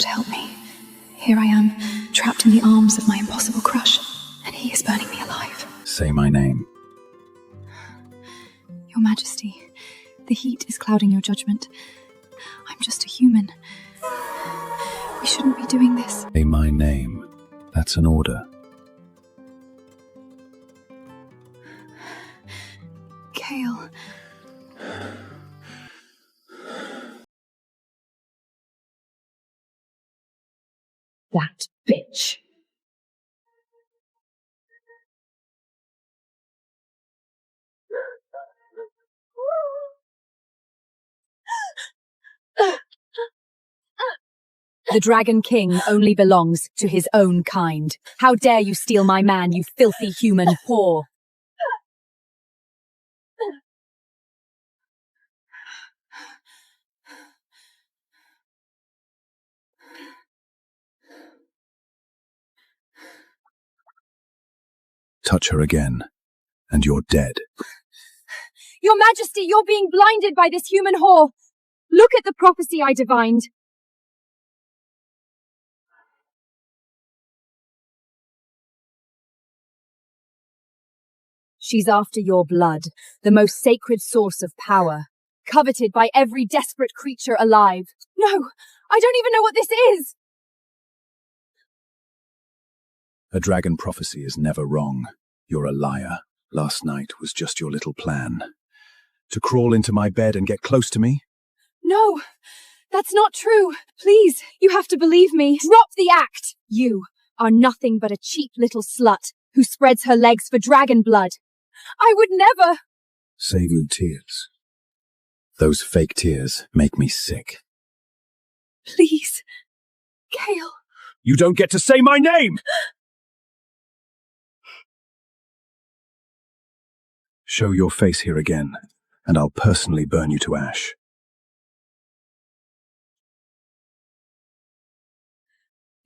God help me. Here I am, trapped in the arms of my impossible crush, and he is burning me alive. Say my name. Your Majesty, the heat is clouding your judgment. I'm just a human. We shouldn't be doing this. Say my name. That's an order. Kale. That bitch. The Dragon King only belongs to his own kind. How dare you steal my man, you filthy human whore! Touch her again, and you're dead. Your Majesty, you're being blinded by this human whore! Look at the prophecy I divined! She's after your blood, the most sacred source of power, coveted by every desperate creature alive. No, I don't even know what this is! A dragon prophecy is never wrong. You're a liar. Last night was just your little plan. To crawl into my bed and get close to me? No, that's not true. Please, you have to believe me. Drop the act! You are nothing but a cheap little slut who spreads her legs for dragon blood. I would never! Save your tears. Those fake tears make me sick. Please. Kale. You don't get to say my name! Show your face here again, and I'll personally burn you to ash.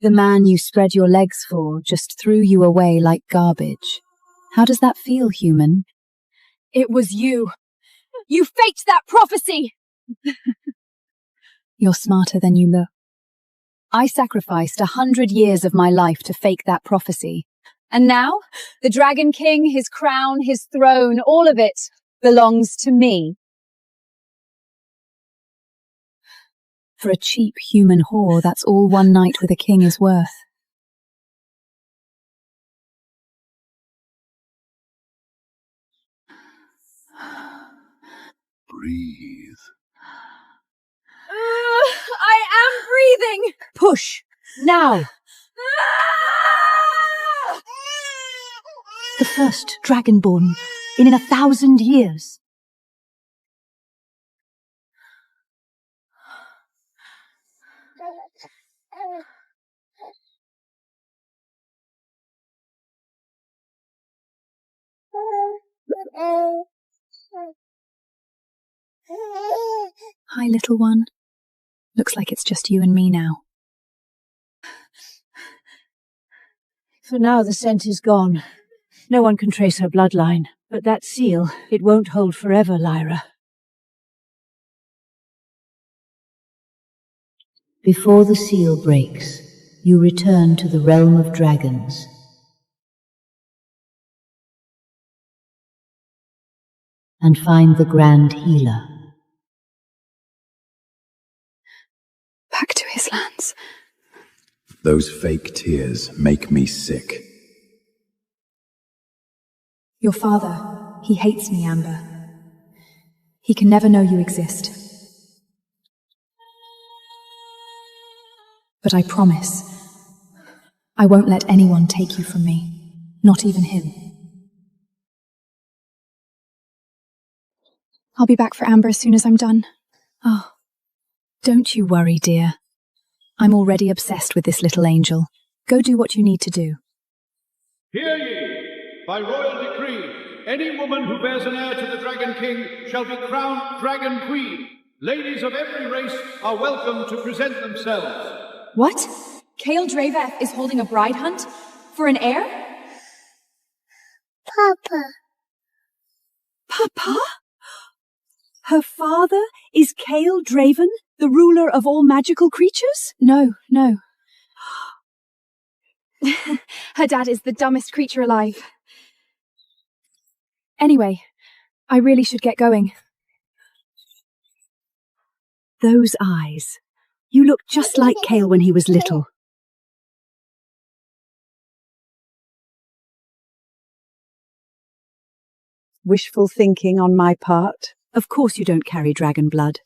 The man you spread your legs for just threw you away like garbage. How does that feel, human? It was you. You faked that prophecy! You're smarter than you look. I sacrificed 100 years of my life to fake that prophecy. And now, the Dragon King, his crown, his throne, all of it belongs to me. For a cheap human whore, that's all one night with a king is worth. Breathe. I am breathing! Push! Now! The first dragonborn in 1,000 years. Hi, little one. Looks like it's just you and me now. For now, the scent is gone. No one can trace her bloodline. But that seal, it won't hold forever, Lyra. Before the seal breaks, you return to the realm of dragons. And find the Grand Healer. Back to his lands. Those fake tears make me sick. Your father, he hates me, Amber. He can never know you exist. But I promise, I won't let anyone take you from me, not even him. I'll be back for Amber as soon as I'm done. Oh, don't you worry, dear. I'm already obsessed with this little angel. Go do what you need to do. Hear ye! By royal decree, any woman who bears an heir to the Dragon King shall be crowned Dragon Queen. Ladies of every race are welcome to present themselves. What? Kale Draveth is holding a bride hunt? For an heir? Papa. Papa? Her father is Kale Draven, the ruler of all magical creatures? No. Her dad is the dumbest creature alive. Anyway, I really should get going. Those eyes. You look just like Kale when he was little. Wishful thinking on my part. Of course you don't carry dragon blood.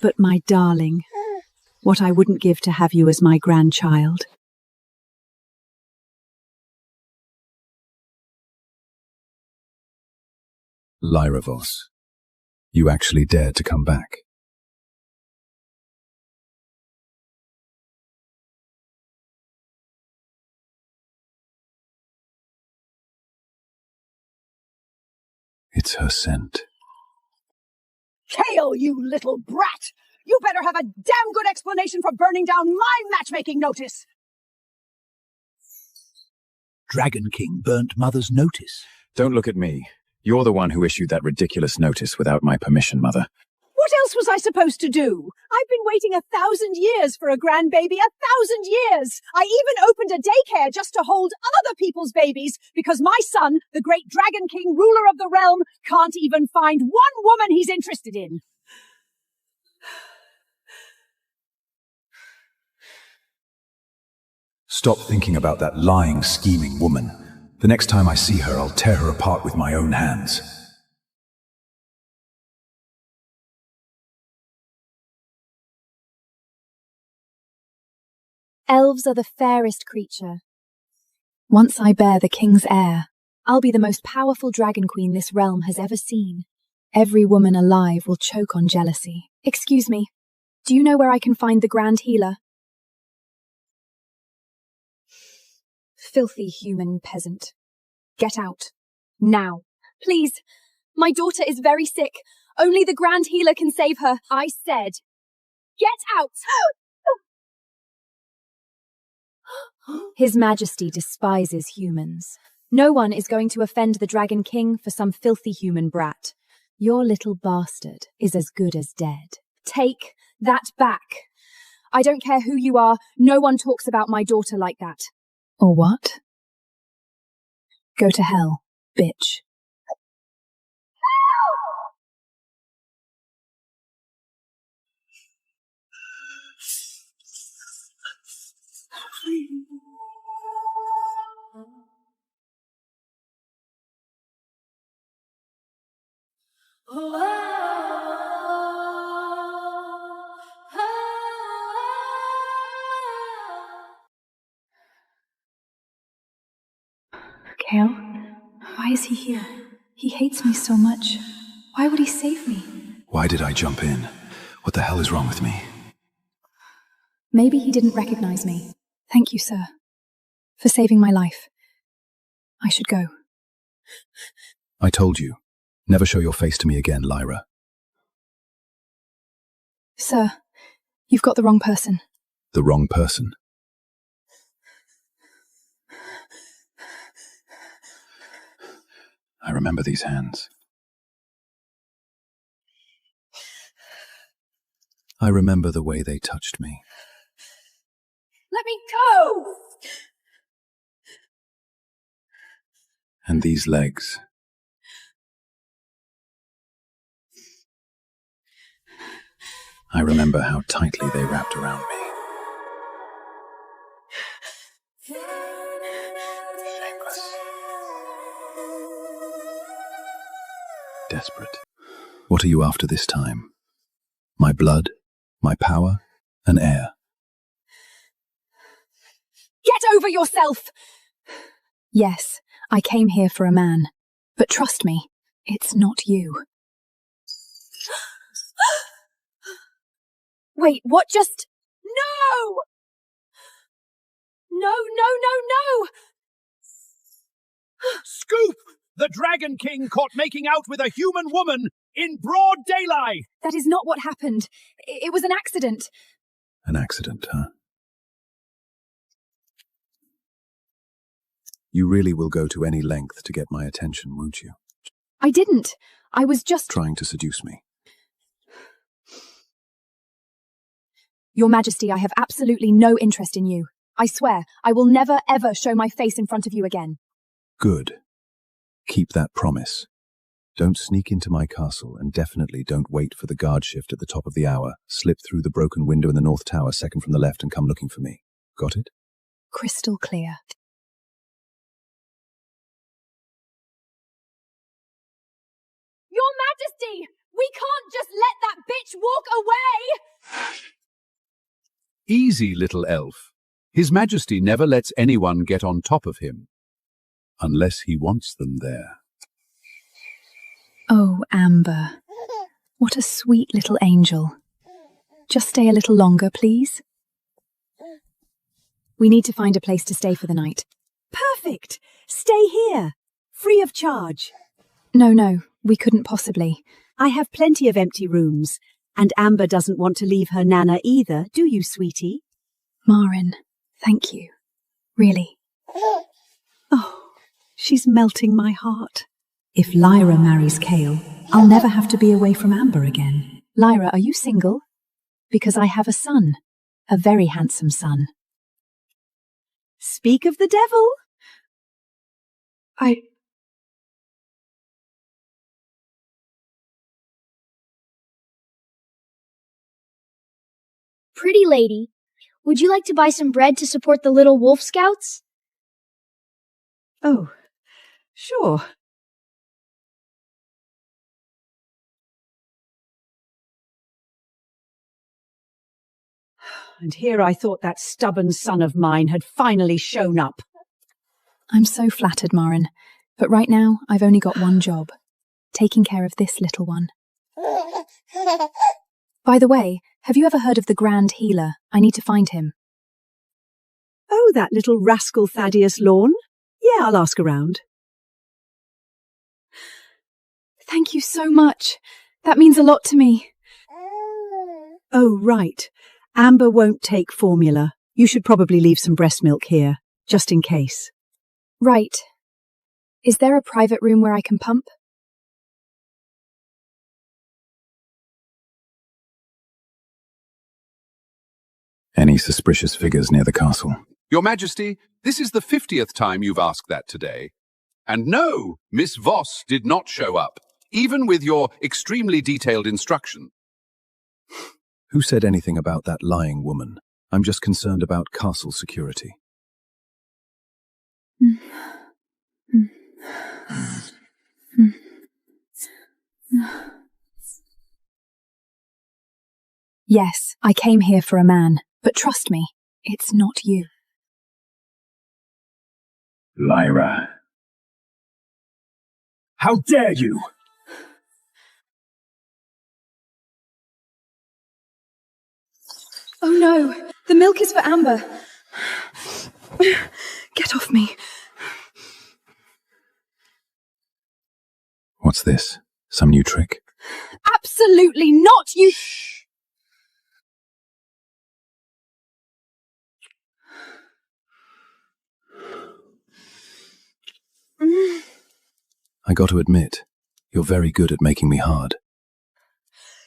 But my darling, what I wouldn't give to have you as my grandchild. Lyra Voss, you actually dared to come back. It's her scent. Kale, you little brat! You better have a damn good explanation for burning down my matchmaking notice! Dragon King burnt Mother's notice. Don't look at me. You're the one who issued that ridiculous notice without my permission, Mother. What else was I supposed to do? I've been waiting 1,000 years for a grandbaby, 1,000 years! I even opened a daycare just to hold other people's babies, because my son, the great Dragon King, ruler of the realm, can't even find one woman he's interested in. Stop thinking about that lying, scheming woman. The next time I see her, I'll tear her apart with my own hands. Elves are the fairest creature. Once I bear the king's heir, I'll be the most powerful dragon queen this realm has ever seen. Every woman alive will choke on jealousy. Excuse me, do you know where I can find the Grand Healer? Filthy human peasant. Get out. Now. Please. My daughter is very sick. Only the Grand Healer can save her. I said, get out! His Majesty despises humans. No one is going to offend the Dragon King for some filthy human brat. Your little bastard is as good as dead. Take that back. I don't care who you are. No one talks about my daughter like that. Or what? Go to hell, bitch. Kale? Why is he here? He hates me so much. Why would he save me? Why did I jump in? What the hell is wrong with me? Maybe he didn't recognize me. Thank you, sir, for saving my life. I should go. I told you. Never show your face to me again, Lyra. Sir, you've got the wrong person. The wrong person? I remember these hands. I remember the way they touched me. Let me go! And these legs. I remember how tightly they wrapped around me. Shameless. Desperate. What are you after this time? My blood? My power? An heir? Get over yourself! Yes, I came here for a man. But trust me, it's not you. Wait, what just... No! No, no, no, no! Scoop! The Dragon King caught making out with a human woman in broad daylight! That is not what happened. It was an accident. An accident, huh? You really will go to any length to get my attention, won't you? I didn't. I was just— Trying to seduce me. Your Majesty, I have absolutely no interest in you. I swear, I will never ever show my face in front of you again. Good. Keep that promise. Don't sneak into my castle, and definitely don't wait for the guard shift at the top of the hour. Slip through the broken window in the north tower, second from the left, and come looking for me. Got it? Crystal clear. Your Majesty! We can't just let that bitch walk away! Easy, little elf. His Majesty never lets anyone get on top of him. Unless he wants them there. Oh, Amber. What a sweet little angel. Just stay a little longer, please. We need to find a place to stay for the night. Perfect. Stay here. Free of charge. No, we couldn't possibly. I have plenty of empty rooms. And Amber doesn't want to leave her Nana either, do you, sweetie? Marin, thank you. Really. Oh, she's melting my heart. If Lyra marries Kale, I'll never have to be away from Amber again. Lyra, are you single? Because I have a son. A very handsome son. Speak of the devil. Pretty lady, would you like to buy some bread to support the little wolf scouts? Oh, sure. And here I thought that stubborn son of mine had finally shown up. I'm so flattered, Marin. But right now, I've only got one job. Taking care of this little one. By the way, have you ever heard of the Grand Healer? I need to find him. Oh, that little rascal Thaddeus Lorne? Yeah, I'll ask around. Thank you so much. That means a lot to me. Oh, right. Amber won't take formula. You should probably leave some breast milk here, just in case. Right. Is there a private room where I can pump? Any suspicious figures near the castle? Your Majesty, this is the 50th time you've asked that today. And no, Miss Voss did not show up, even with your extremely detailed instruction. Who said anything about that lying woman? I'm just concerned about castle security. Yes, I came here for a man, but trust me, it's not you. Lyra. How dare you! Oh no, the milk is for Amber. Get off me. What's this? Some new trick? Absolutely not, you— Shh. I got to admit, you're very good at making me hard.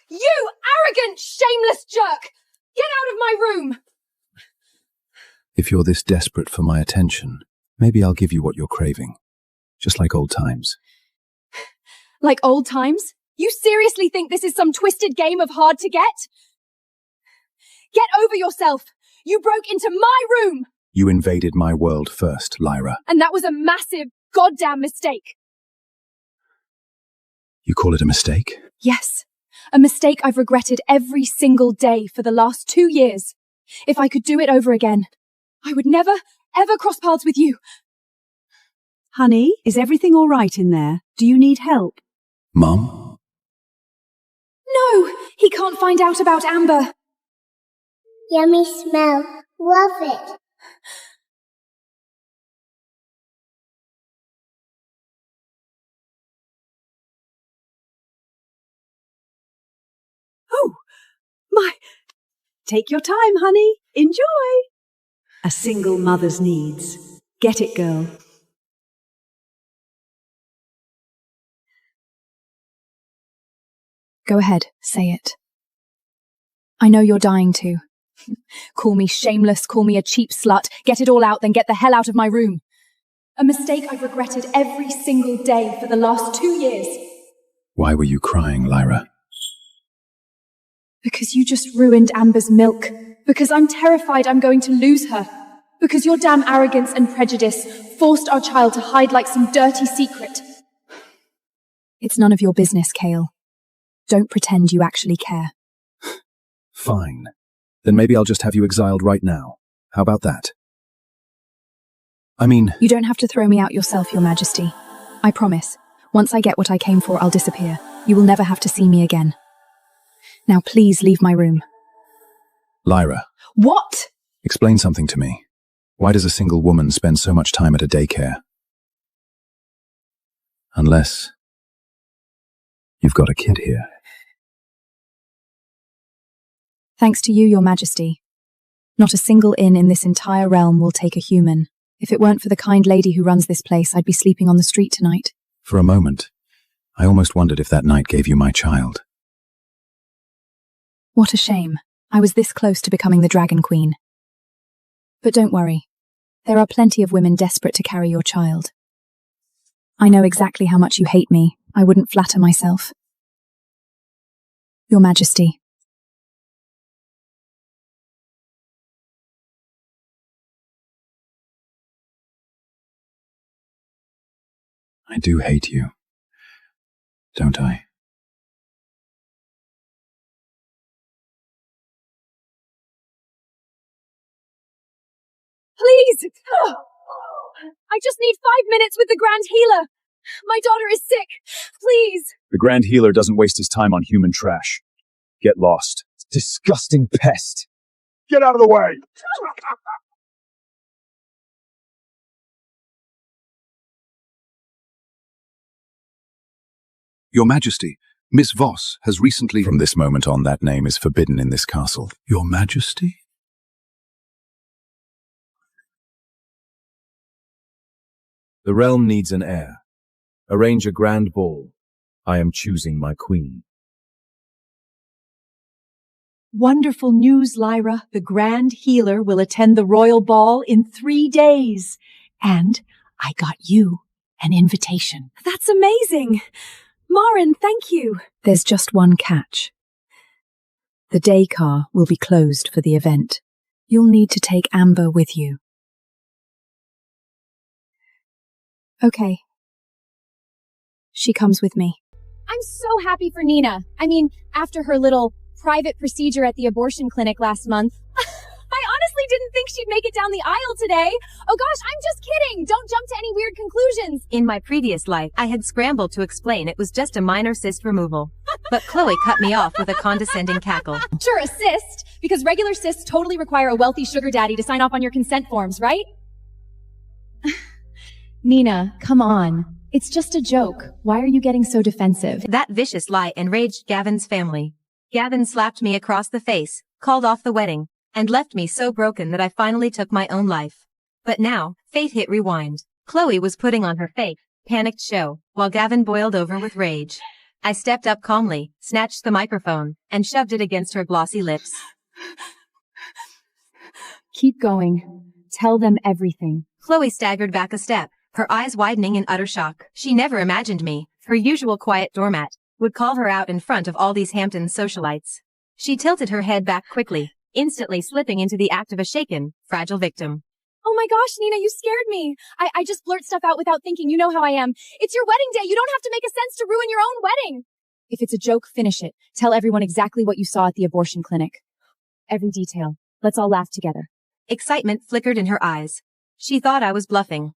You arrogant, shameless jerk! Get out of my room! If you're this desperate for my attention, maybe I'll give you what you're craving. Just like old times. Like old times? You seriously think this is some twisted game of hard to get? Get over yourself! You broke into my room! You invaded my world first, Lyra. And that was a massive, goddamn mistake. You call it a mistake? Yes. A mistake I've regretted every single day for the last 2 years. If I could do it over again, I would never, ever cross paths with you. Honey, is everything all right in there? Do you need help? Mum? No! He can't find out about Amber. Yummy smell. Love it. Oh, my. Take your time, honey. Enjoy. A single mother's needs. Get it, girl. Go ahead, say it. I know you're dying to. Call me shameless, call me a cheap slut, get it all out, then get the hell out of my room. A mistake I've regretted every single day for the last 2 years. Why were you crying, Lyra? Because you just ruined Amber's milk. Because I'm terrified I'm going to lose her. Because your damn arrogance and prejudice forced our child to hide like some dirty secret. It's none of your business, Kale. Don't pretend you actually care. Fine. Then maybe I'll just have you exiled right now. How about that? I mean... You don't have to throw me out yourself, Your Majesty. I promise. Once I get what I came for, I'll disappear. You will never have to see me again. Now please leave my room. Lyra. What? Explain something to me. Why does a single woman spend so much time at a daycare? Unless... you've got a kid here. Thanks to you, Your Majesty. Not a single inn in this entire realm will take a human. If it weren't for the kind lady who runs this place, I'd be sleeping on the street tonight. For a moment, I almost wondered if that night gave you my child. What a shame. I was this close to becoming the Dragon Queen. But don't worry. There are plenty of women desperate to carry your child. I know exactly how much you hate me. I wouldn't flatter myself. Your Majesty. I do hate you, don't I? Please! I just need 5 minutes with the Grand Healer. My daughter is sick. Please. The Grand Healer doesn't waste his time on human trash. Get lost. Disgusting pest. Get out of the way! Your Majesty, Miss Voss has recently... From this moment on, that name is forbidden in this castle. Your Majesty? The realm needs an heir. Arrange a grand ball. I am choosing my queen. Wonderful news, Lyra. The Grand Healer will attend the royal ball in 3 days. And I got you an invitation. That's amazing! Marin, thank you. There's just one catch. The day car will be closed for the event. You'll need to take Amber with you. Okay. She comes with me. I'm so happy for Nina. I mean, after her little private procedure at the abortion clinic last month. I honestly didn't think she'd make it down the aisle today. Oh gosh, I'm just kidding. Don't jump to any weird conclusions. In my previous life, I had scrambled to explain it was just a minor cyst removal. But Chloe cut me off with a condescending cackle. Sure, a cyst, because regular cysts totally require a wealthy sugar daddy to sign off on your consent forms, right? Nina, come on. It's just a joke. Why are you getting so defensive? That vicious lie enraged Gavin's family. Gavin slapped me across the face, called off the wedding, and left me so broken that I finally took my own life. But now, fate hit rewind. Chloe was putting on her fake, panicked show, while Gavin boiled over with rage. I stepped up calmly, snatched the microphone, and shoved it against her glossy lips. Keep going. Tell them everything. Chloe staggered back a step, her eyes widening in utter shock. She never imagined me, her usual quiet doormat, would call her out in front of all these Hampton socialites. She tilted her head back quickly, instantly slipping into the act of a shaken, fragile victim. Oh my gosh, Nina, you scared me. I just blurt stuff out without thinking. You know how I am. It's your wedding day. You don't have to make a sense to ruin your own wedding. If it's a joke, finish it. Tell everyone exactly what you saw at the abortion clinic. Every detail. Let's all laugh together. Excitement flickered in her eyes. She thought I was bluffing.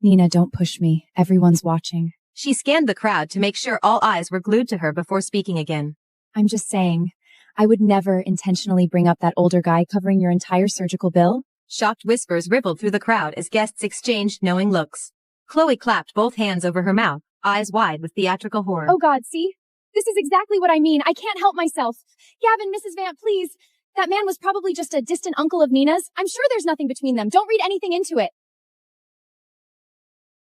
Nina, don't push me. Everyone's watching. She scanned the crowd to make sure all eyes were glued to her before speaking again. I'm just saying, I would never intentionally bring up that older guy covering your entire surgical bill. Shocked whispers rippled through the crowd as guests exchanged knowing looks. Chloe clapped both hands over her mouth, eyes wide with theatrical horror. Oh God, see? This is exactly what I mean. I can't help myself. Gavin, Mrs. Vant, please. That man was probably just a distant uncle of Nina's. I'm sure there's nothing between them. Don't read anything into it.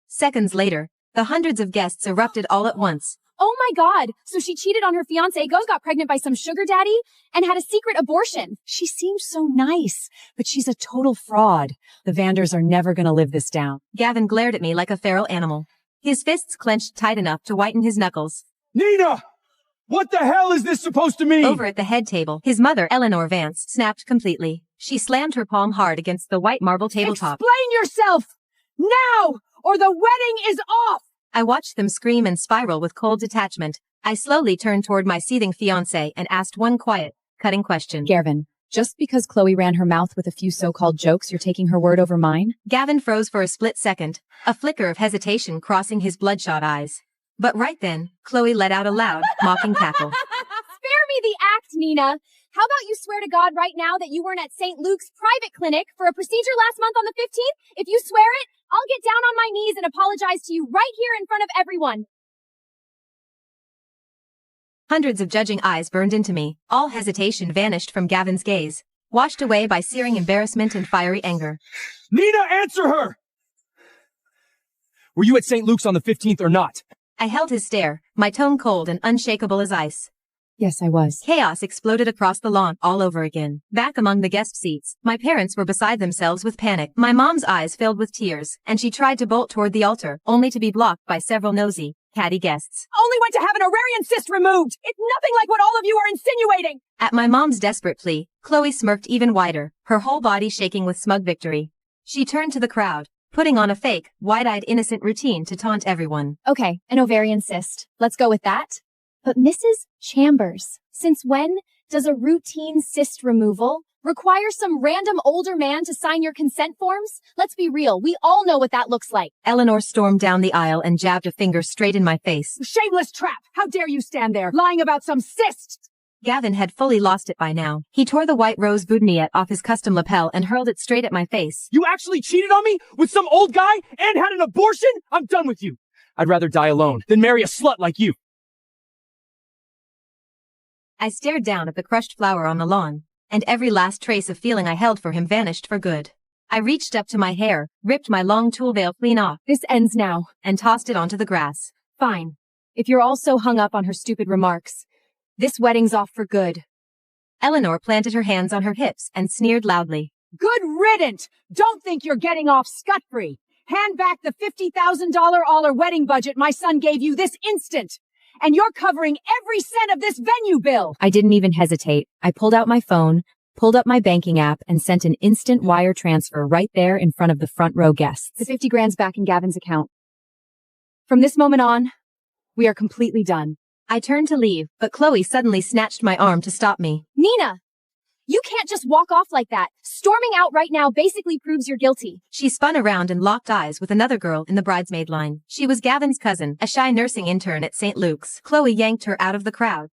Seconds later, the hundreds of guests erupted all at once, Oh my god! So she cheated on her fiancé, got pregnant by some sugar daddy, and had a secret abortion. She seems so nice, but she's a total fraud. The Vanders are never gonna live this down. Gavin glared at me like a feral animal. His fists clenched tight enough to whiten his knuckles. Nina! What the hell is this supposed to mean? Over at the head table, his mother, Eleanor Vance, snapped completely. She slammed her palm hard against the white marble tabletop. Explain yourself! Now! Or the wedding is off! I watched them scream and spiral with cold detachment. I slowly turned toward my seething fiancé and asked one quiet, cutting question. Gavin, just because Chloe ran her mouth with a few so-called jokes, you're taking her word over mine? Gavin froze for a split second, a flicker of hesitation crossing his bloodshot eyes. But right then, Chloe let out a loud, mocking cackle. Spare me the act, Nina! How about you swear to God right now that you weren't at St. Luke's private clinic for a procedure last month on the 15th? If you swear it, I'll get down on my knees and apologize to you right here in front of everyone. Hundreds of judging eyes burned into me. All hesitation vanished from Gavin's gaze, washed away by searing embarrassment and fiery anger. Nina, answer her! Were you at St. Luke's on the 15th or not? I held his stare, my tone cold and unshakable as ice. Yes, I was. Chaos exploded across the lawn all over again. Back among the guest seats, my parents were beside themselves with panic. My mom's eyes filled with tears, and she tried to bolt toward the altar, only to be blocked by several nosy, catty guests. Only went to have an ovarian cyst removed! It's nothing like what all of you are insinuating! At my mom's desperate plea, Chloe smirked even wider, her whole body shaking with smug victory. She turned to the crowd, putting on a fake, wide-eyed innocent routine to taunt everyone. Okay, an ovarian cyst. Let's go with that. But Mrs. Chambers, since when does a routine cyst removal require some random older man to sign your consent forms? Let's be real, we all know what that looks like. Eleanor stormed down the aisle and jabbed a finger straight in my face. Shameless trap! How dare you stand there, lying about some cyst! Gavin had fully lost it by now. He tore the white rose boutonniere off his custom lapel and hurled it straight at my face. You actually cheated on me with some old guy and had an abortion? I'm done with you. I'd rather die alone than marry a slut like you. I stared down at the crushed flower on the lawn, and every last trace of feeling I held for him vanished for good. I reached up to my hair, ripped my long tulle veil clean off. This ends now. And tossed it onto the grass. Fine. If you're all so hung up on her stupid remarks, this wedding's off for good. Eleanor planted her hands on her hips and sneered loudly. Good riddance! Don't think you're getting off scot-free. Hand back the $50,000 all-or wedding budget my son gave you this instant. And you're covering every cent of this venue bill. I didn't even hesitate. I pulled out my phone, pulled up my banking app, and sent an instant wire transfer right there in front of the front row guests. The 50 grand's back in Gavin's account. From this moment on, we are completely done. I turned to leave, but Chloe suddenly snatched my arm to stop me. Nina! You can't just walk off like that. Storming out right now basically proves you're guilty. She spun around and locked eyes with another girl in the bridesmaid line. She was Gavin's cousin, a shy nursing intern at St. Luke's. Chloe yanked her out of the crowd.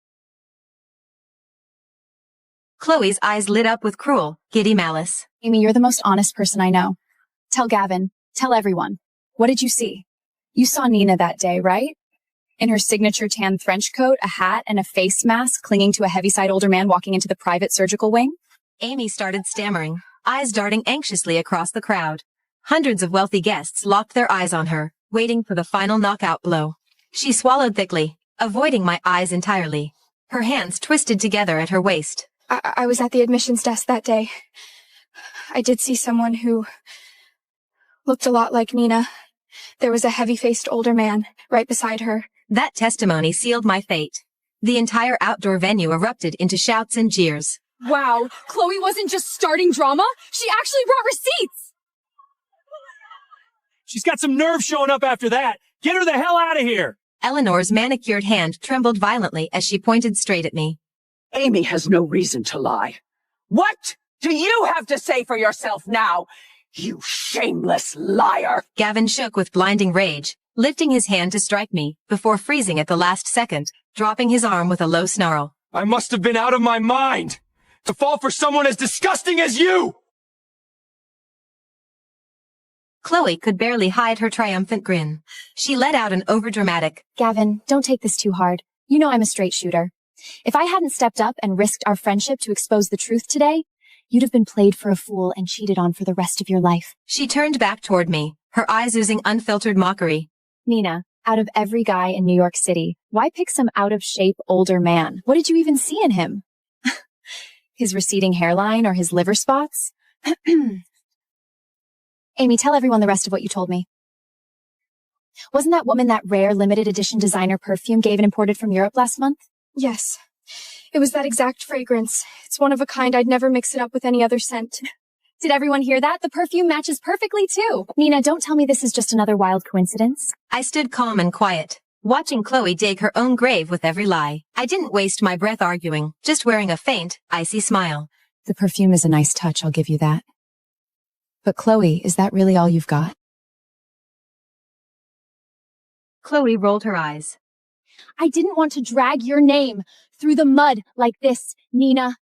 Chloe's eyes lit up with cruel, giddy malice. Amy, you're the most honest person I know. Tell Gavin. Tell everyone. What did you see? You saw Nina that day, right? In her signature tan French coat, a hat, and a face mask, clinging to a heaviside older man walking into the private surgical wing? Amy started stammering, eyes darting anxiously across the crowd. Hundreds of wealthy guests locked their eyes on her, waiting for the final knockout blow. She swallowed thickly, avoiding my eyes entirely. Her hands twisted together at her waist. I was at the admissions desk that day. I did see someone who looked a lot like Nina. There was a heavy-faced older man right beside her. That testimony sealed my fate. The entire outdoor venue erupted into shouts and jeers. Wow, Chloe wasn't just starting drama, she actually brought receipts! She's got some nerve showing up after that. Get her the hell out of here! Eleanor's manicured hand trembled violently as she pointed straight at me. Amy has no reason to lie. What do you have to say for yourself now, you shameless liar? Gavin shook with blinding rage, lifting his hand to strike me, before freezing at the last second, dropping his arm with a low snarl. I must have been out of my mind to fall for someone as disgusting as you! Chloe could barely hide her triumphant grin. She let out an overdramatic, Gavin, don't take this too hard. You know I'm a straight shooter. If I hadn't stepped up and risked our friendship to expose the truth today, you'd have been played for a fool and cheated on for the rest of your life. She turned back toward me, her eyes oozing unfiltered mockery. Nina, Out of every guy in New York City, why pick some out-of-shape older man? What did you even see in him? His receding hairline or his liver spots? Amy, tell everyone the rest of what you told me. Wasn't that woman that rare limited edition designer perfume gave and imported from Europe last month? Yes. It was that exact fragrance. It's one of a kind. I'd never mix it up with any other scent. Did everyone hear that? The perfume matches perfectly too. Nina, don't tell me this is just another wild coincidence. I stood calm and quiet, watching Chloe dig her own grave with every lie. I didn't waste my breath arguing, just wearing a faint, icy smile. The perfume is a nice touch, I'll give you that. But Chloe, is that really all you've got? Chloe rolled her eyes. I didn't want to drag your name through the mud like this, Nina.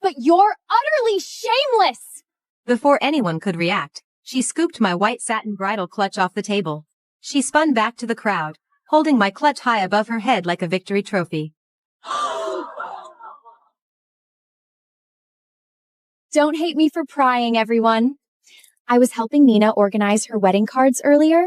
But you're utterly shameless! Before anyone could react, she scooped my white satin bridal clutch off the table. She spun back to the crowd, holding my clutch high above her head like a victory trophy. Don't hate me for prying, everyone. I was helping Nina organize her wedding cards earlier,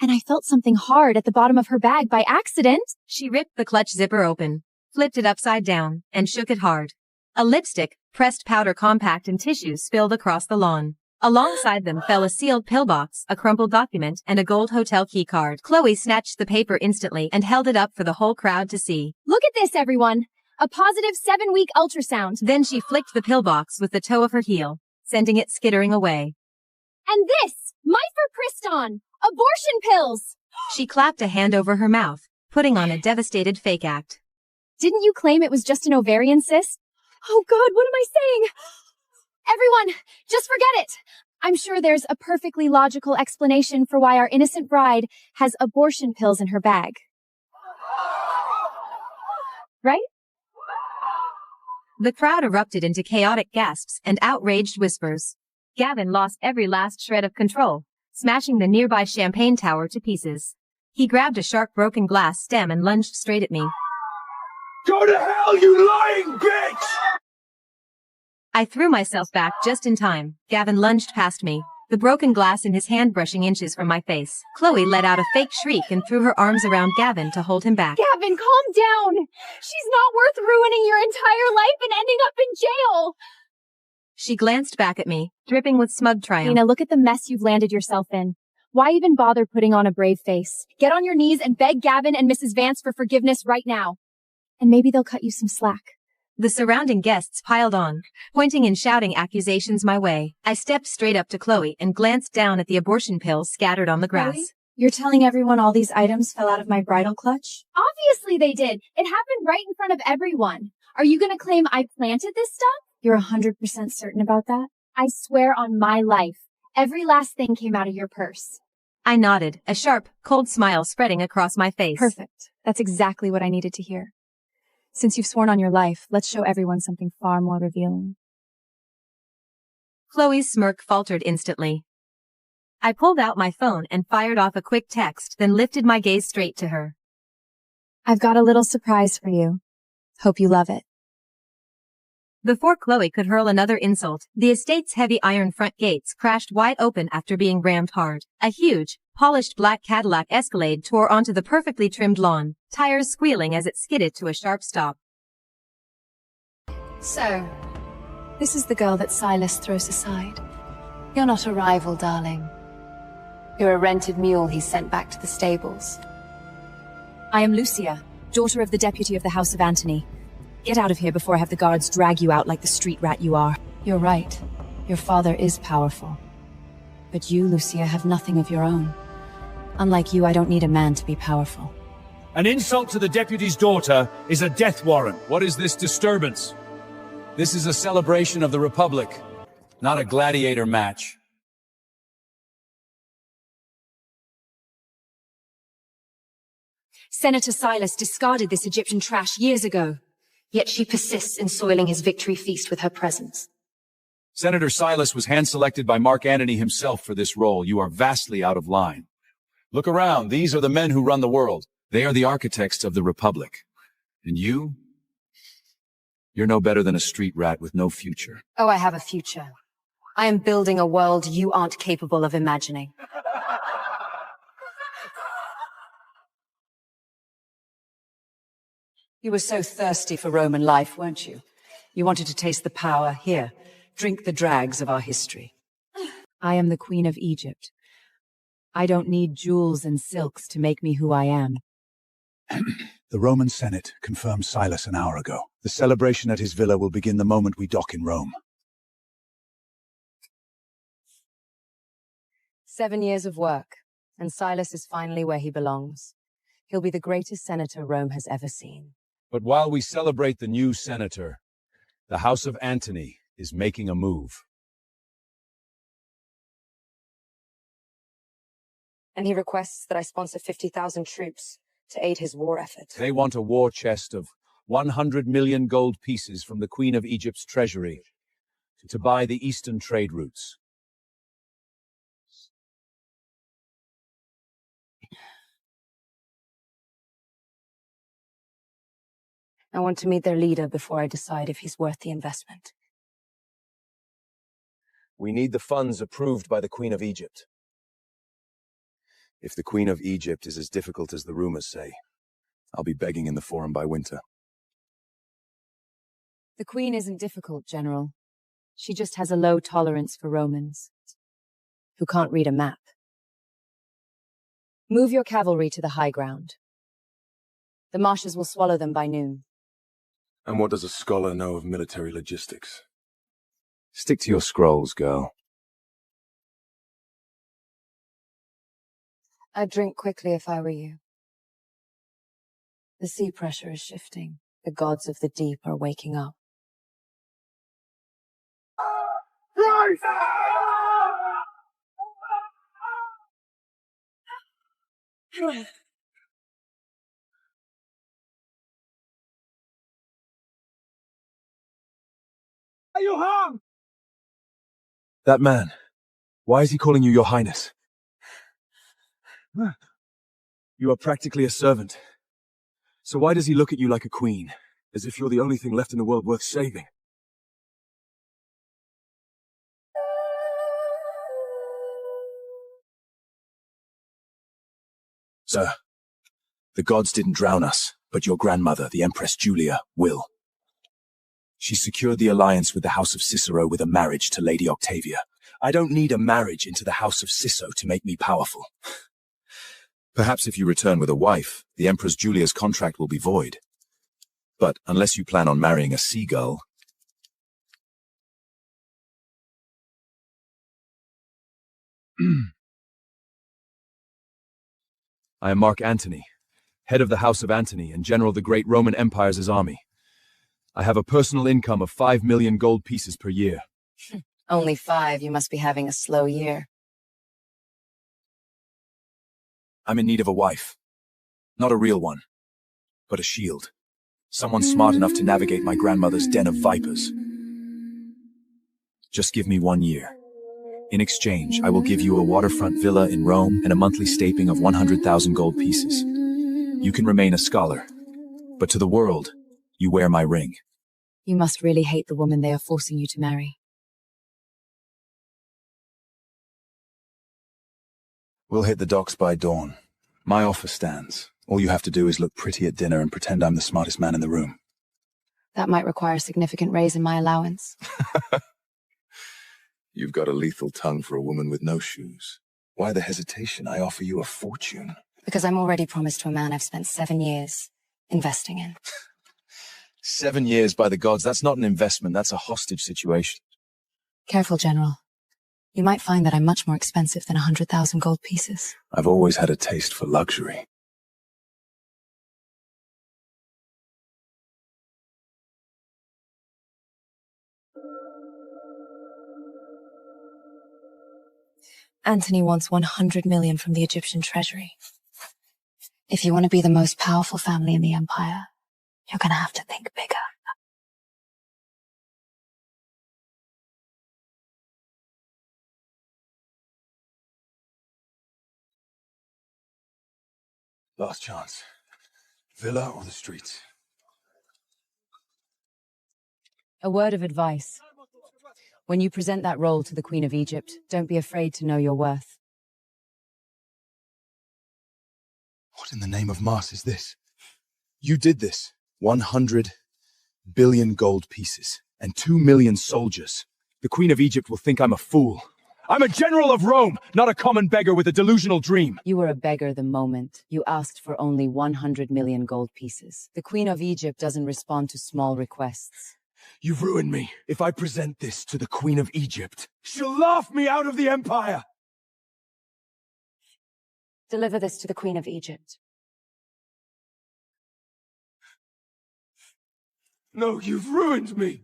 and I felt something hard at the bottom of her bag by accident. She ripped the clutch zipper open, flipped it upside down, and shook it hard. A lipstick, pressed powder compact, and tissues spilled across the lawn. Alongside them fell a sealed pillbox, a crumpled document, and a gold hotel key card. Chloe snatched the paper instantly and held it up for the whole crowd to see. Look at this, everyone! A positive 7-week ultrasound. Then she flicked the pillbox with the toe of her heel, sending it skittering away. And this! Mifepriston! Abortion pills! She clapped a hand over her mouth, putting on a devastated fake act. Didn't you claim it was just an ovarian cyst? Oh God, what am I saying? Everyone, just forget it! I'm sure there's a perfectly logical explanation for why our innocent bride has abortion pills in her bag. Right? The crowd erupted into chaotic gasps and outraged whispers. Gavin lost every last shred of control, smashing the nearby champagne tower to pieces. He grabbed a sharp broken glass stem and lunged straight at me. Go to hell, you lying bitch! I threw myself back just in time. Gavin lunged past me, the broken glass in his hand brushing inches from my face. Chloe let out a fake shriek and threw her arms around Gavin to hold him back. Gavin, calm down! She's not worth ruining your entire life and ending up in jail! She glanced back at me, dripping with smug triumph. Nina, look at the mess you've landed yourself in. Why even bother putting on a brave face? Get on your knees and beg Gavin and Mrs. Vance for forgiveness right now. And maybe they'll cut you some slack. The surrounding guests piled on, pointing and shouting accusations my way. I stepped straight up to Chloe and glanced down at the abortion pills scattered on the grass. Chloe? You're telling everyone all these items fell out of my bridal clutch? Obviously they did. It happened right in front of everyone. Are you going to claim I planted this stuff? You're 100% certain about that? I swear on my life, every last thing came out of your purse. I nodded, a sharp, cold smile spreading across my face. Perfect. That's exactly what I needed to hear. Since you've sworn on your life, let's show everyone something far more revealing. Chloe's smirk faltered instantly. I pulled out my phone and fired off a quick text, then lifted my gaze straight to her. I've got a little surprise for you. Hope you love it. Before Chloe could hurl another insult, the estate's heavy iron front gates crashed wide open after being rammed hard. A huge, polished black Cadillac Escalade tore onto the perfectly trimmed lawn, tires squealing as it skidded to a sharp stop. So, this is the girl that Silas throws aside. You're not a rival, darling. You're a rented mule he sent back to the stables. I am Lucia, daughter of the deputy of the House of Antony. Get out of here before I have the guards drag you out like the street rat you are. You're right. Your father is powerful. But you, Lucia, have nothing of your own. Unlike you, I don't need a man to be powerful. An insult to the deputy's daughter is a death warrant. What is this disturbance? This is a celebration of the Republic, not a gladiator match. Senator Silas discarded this Egyptian trash years ago. Yet she persists in soiling his victory feast with her presence. Senator Silas was hand-selected by Mark Antony himself for this role. You are vastly out of line. Look around. These are the men who run the world. They are the architects of the Republic. And you? You're no better than a street rat with no future. Oh, I have a future. I am building a world you aren't capable of imagining. You were so thirsty for Roman life, weren't you? You wanted to taste the power. Here, drink the dregs of our history. I am the Queen of Egypt. I don't need jewels and silks to make me who I am. The Roman Senate confirmed Silas an hour ago. The celebration at his villa will begin the moment we dock in Rome. 7 years of work, and Silas is finally where he belongs. He'll be the greatest senator Rome has ever seen. But while we celebrate the new senator, the House of Antony is making a move. And he requests that I sponsor 50,000 troops to aid his war effort. They want a war chest of 100 million gold pieces from the Queen of Egypt's treasury to buy the eastern trade routes. I want to meet their leader before I decide if he's worth the investment. We need the funds approved by the Queen of Egypt. If the Queen of Egypt is as difficult as the rumors say, I'll be begging in the Forum by winter. The Queen isn't difficult, General. She just has a low tolerance for Romans, who can't read a map. Move your cavalry to the high ground. The marshes will swallow them by noon. And what does a scholar know of military logistics? Stick to your scrolls, girl. I'd drink quickly if I were you. The sea pressure is shifting. The gods of the deep are waking up. Are you harmed? That man, why is he calling you Your Highness? You are practically a servant. So why does he look at you like a queen, as if you're the only thing left in the world worth saving? Sir, the gods didn't drown us, but your grandmother, the Empress Julia, will. She secured the alliance with the House of Cicero with a marriage to Lady Octavia. I don't need a marriage into the House of Ciso to make me powerful. Perhaps if you return with a wife, the Empress Julia's contract will be void. But unless you plan on marrying a seagull... I am Mark Antony, head of the House of Antony and general of the great Roman Empire's army. I have a personal income of 5 million gold pieces per year. Only 5, you must be having a slow year. I'm in need of a wife. Not a real one, but a shield. Someone smart enough to navigate my grandmother's den of vipers. Just give me 1 year. In exchange, I will give you a waterfront villa in Rome and a monthly stapling of 100,000 gold pieces. You can remain a scholar, but to the world, you wear my ring. You must really hate the woman they are forcing you to marry. We'll hit the docks by dawn. My offer stands. All you have to do is look pretty at dinner and pretend I'm the smartest man in the room. That might require a significant raise in my allowance. You've got a lethal tongue for a woman with no shoes. Why the hesitation? I offer you a fortune. Because I'm already promised to a man I've spent 7 years investing in. 7 years, by the gods, that's not an investment, that's a hostage situation. Careful, General. You might find that I'm much more expensive than 100,000 gold pieces. I've always had a taste for luxury. Antony wants 100 million from the Egyptian treasury. If you want to be the most powerful family in the empire, you're gonna have to think bigger. Last chance. Villa or the streets? A word of advice. When you present that role to the Queen of Egypt, don't be afraid to know your worth. What in the name of Mars is this? You did this. 100 billion gold pieces and 2 million soldiers. The Queen of Egypt will think I'm a fool. I'm a general of Rome, not a common beggar with a delusional dream. You were a beggar the moment you asked for only 100 million gold pieces. The Queen of Egypt doesn't respond to small requests. You've ruined me. If I present this to the Queen of Egypt, she'll laugh me out of the empire. Deliver this to the Queen of Egypt. No, you've ruined me.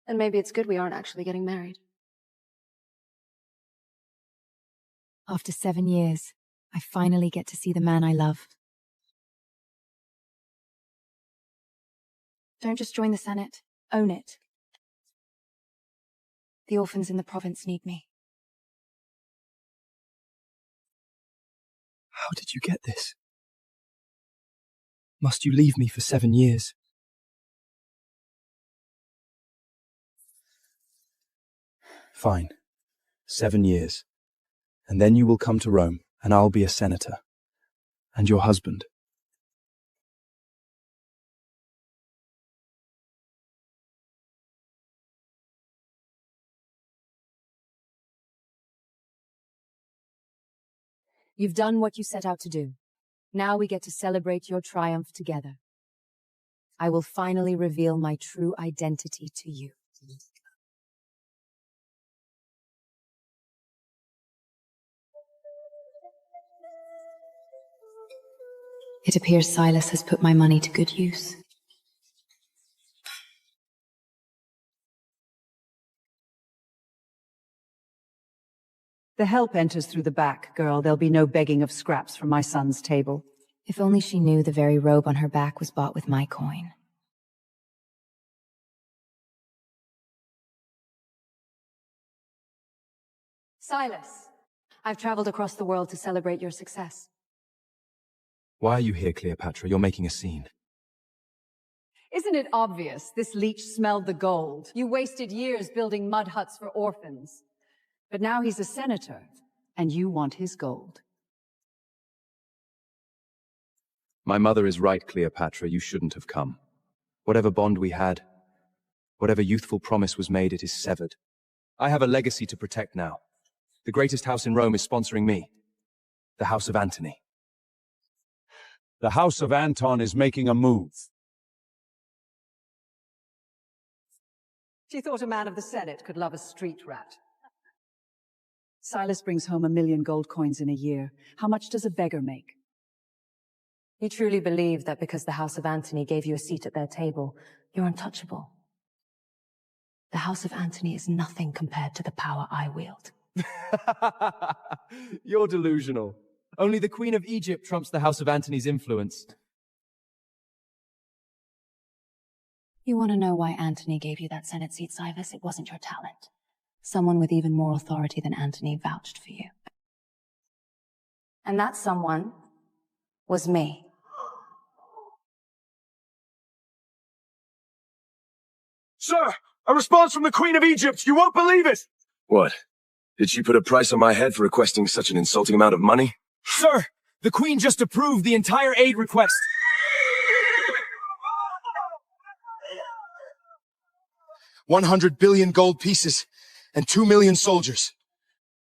And maybe it's good we aren't actually getting married. After 7 years, I finally get to see the man I love. Don't just join the Senate. Own it. The orphans in the province need me. How did you get this? Must you leave me for 7 years? Fine. 7 years. And then you will come to Rome, and I'll be a senator. And your husband. You've done what you set out to do. Now we get to celebrate your triumph together. I will finally reveal my true identity to you. It appears Silas has put my money to good use. The help enters through the back, girl. There'll be no begging of scraps from my son's table. If only she knew the very robe on her back was bought with my coin. Silas, I've traveled across the world to celebrate your success. Why are you here, Cleopatra? You're making a scene. Isn't it obvious this leech smelled the gold? You wasted years building mud huts for orphans. But now he's a senator, and you want his gold. My mother is right, Cleopatra. You shouldn't have come. Whatever bond we had, whatever youthful promise was made, it is severed. I have a legacy to protect now. The greatest house in Rome is sponsoring me. The House of Antony. The House of Anton is making a move. She thought a man of the Senate could love a street rat. Silas brings home 1 million gold coins in a year. How much does a beggar make? You truly believe that because the House of Antony gave you a seat at their table, you're untouchable. The House of Antony is nothing compared to the power I wield. You're delusional. Only the Queen of Egypt trumps the House of Antony's influence. You want to know why Antony gave you that Senate seat, Silas? It wasn't your talent. Someone with even more authority than Antony vouched for you. And that someone was me. Sir, a response from the Queen of Egypt. You won't believe it. What? Did she put a price on my head for requesting such an insulting amount of money? Sir, the Queen just approved the entire aid request. 100 billion gold pieces and 2 million soldiers.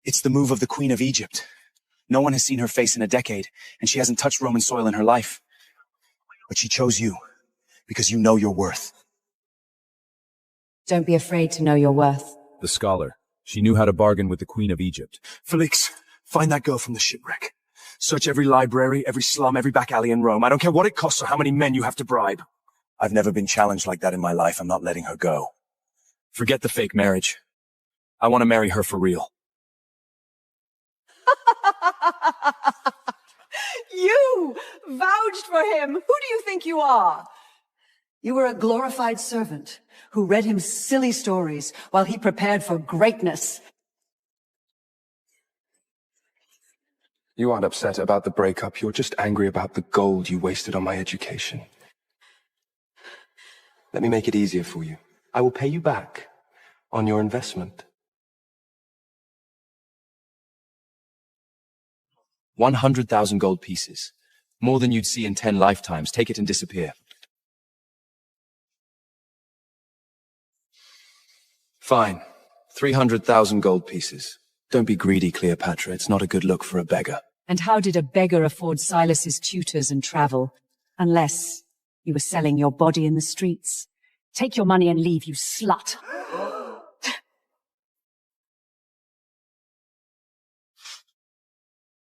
It's the move of the Queen of Egypt. No one has seen her face in a decade, and she hasn't touched Roman soil in her life. But she chose you, because you know your worth. Don't be afraid to know your worth. The scholar. She knew how to bargain with the Queen of Egypt. Felix, find that girl from the shipwreck. Search every library, every slum, every back alley in Rome. I don't care what it costs or how many men you have to bribe. I've never been challenged like that in my life. I'm not letting her go. Forget the fake marriage. I want to marry her for real. You vouched for him. Who do you think you are? You were a glorified servant who read him silly stories while he prepared for greatness. You aren't upset about the breakup. You're just angry about the gold you wasted on my education. Let me make it easier for you. I will pay you back on your investment. 100,000 gold pieces. More than you'd see in 10 lifetimes. Take it and disappear. Fine. 300,000 gold pieces. Don't be greedy, Cleopatra. It's not a good look for a beggar. And how did a beggar afford Silas's tutors and travel? Unless you were selling your body in the streets. Take your money and leave, you slut.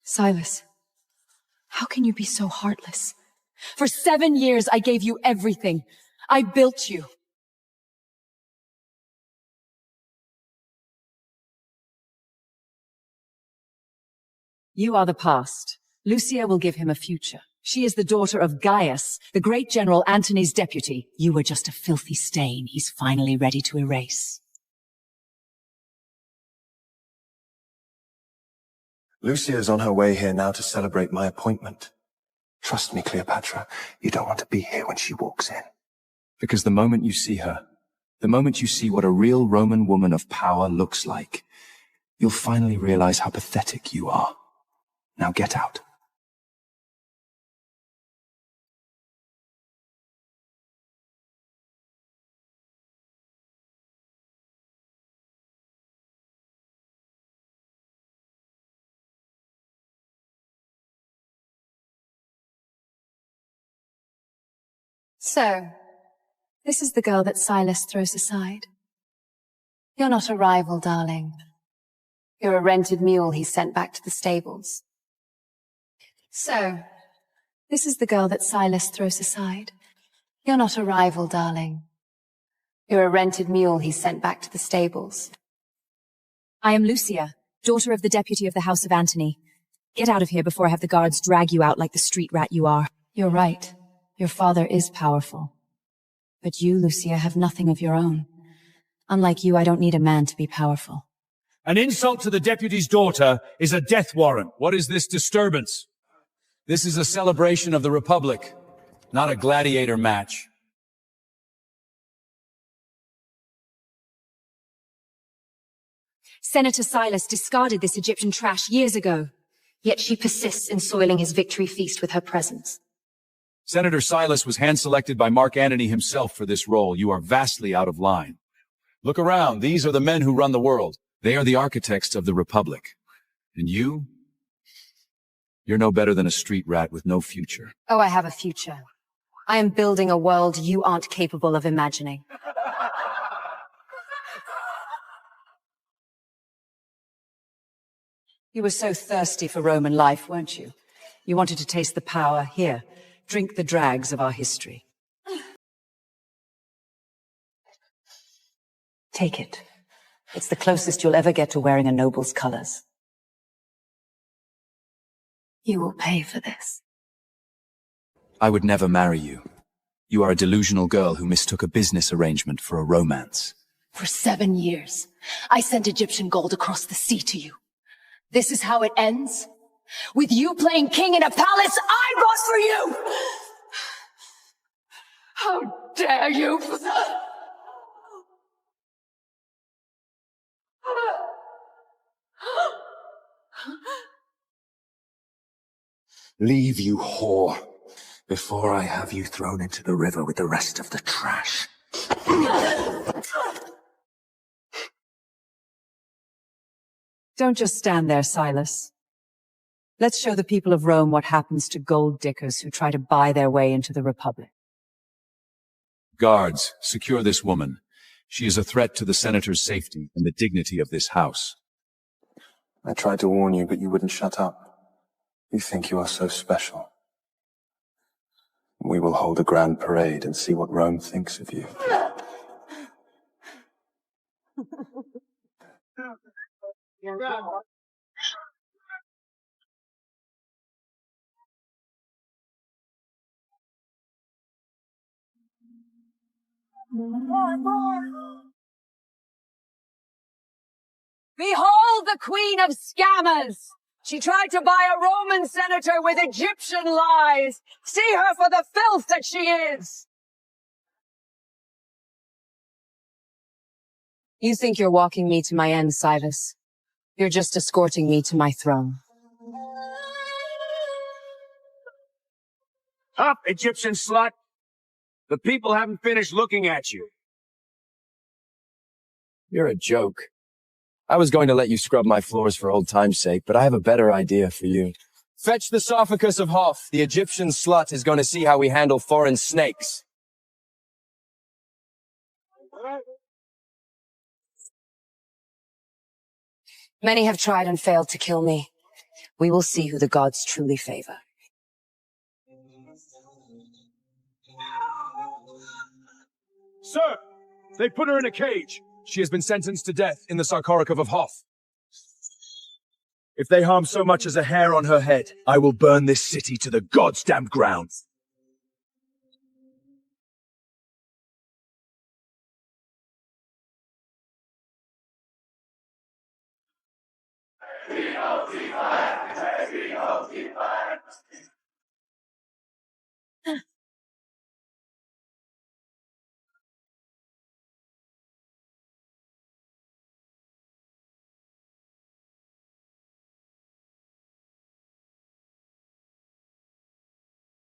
Silas, how can you be so heartless? For 7 years, I gave you everything. I built you. You are the past. Lucia will give him a future. She is the daughter of Gaius, the great General Antony's deputy. You were just a filthy stain he's finally ready to erase. Lucia is on her way here now to celebrate my appointment. Trust me, Cleopatra, you don't want to be here when she walks in. Because the moment you see her, the moment you see what a real Roman woman of power looks like, you'll finally realize how pathetic you are. Now get out. So, this is the girl that Silas throws aside. You're not a rival, darling. You're a rented mule he sent back to the stables. So, this is the girl that Silas throws aside. You're not a rival, darling. You're a rented mule he sent back to the stables. I am Lucia, daughter of the deputy of the House of Antony. Get out of here before I have the guards drag you out like the street rat you are. You're right. Your father is powerful. But you, Lucia, have nothing of your own. Unlike you, I don't need a man to be powerful. An insult to the deputy's daughter is a death warrant. What is this disturbance? This is a celebration of the Republic, not a gladiator match. Senator Silas discarded this Egyptian trash years ago. Yet she persists in soiling his victory feast with her presence. Senator Silas was hand-selected by Mark Antony himself for this role. You are vastly out of line. Look around. These are the men who run the world. They are the architects of the Republic. And you? You're no better than a street rat with no future. Oh, I have a future. I am building a world you aren't capable of imagining. You were so thirsty for Roman life, weren't you? You wanted to taste the power. Here, drink the dregs of our history. Take it. It's the closest you'll ever get to wearing a noble's colors. You will pay for this. I would never marry you. You are a delusional girl who mistook a business arrangement for a romance. For 7 years, I sent Egyptian gold across the sea to you. This is how it ends? With you playing king in a palace I bought for you! How dare you! Leave, you whore, before I have you thrown into the river with the rest of the trash. Don't just stand there, Silas. Let's show the people of Rome what happens to gold diggers who try to buy their way into the Republic. Guards, secure this woman. She is a threat to the senator's safety and the dignity of this house. I tried to warn you, but you wouldn't shut up. You think you are so special. We will hold a grand parade and see what Rome thinks of you. Behold the queen of scammers! She tried to buy a Roman senator with Egyptian lies. See her for the filth that she is! You think you're walking me to my end, Silas. You're just escorting me to my throne. Up, Egyptian slut! The people haven't finished looking at you. You're a joke. I was going to let you scrub my floors for old time's sake, but I have a better idea for you. Fetch the sarcophagus of Hoth. The Egyptian slut is going to see how we handle foreign snakes. Many have tried and failed to kill me. We will see who the gods truly favor. Sir, they put her in a cage. She has been sentenced to death in the sarcophagus of Hoth. If they harm so much as a hair on her head, I will burn this city to the goddamn ground.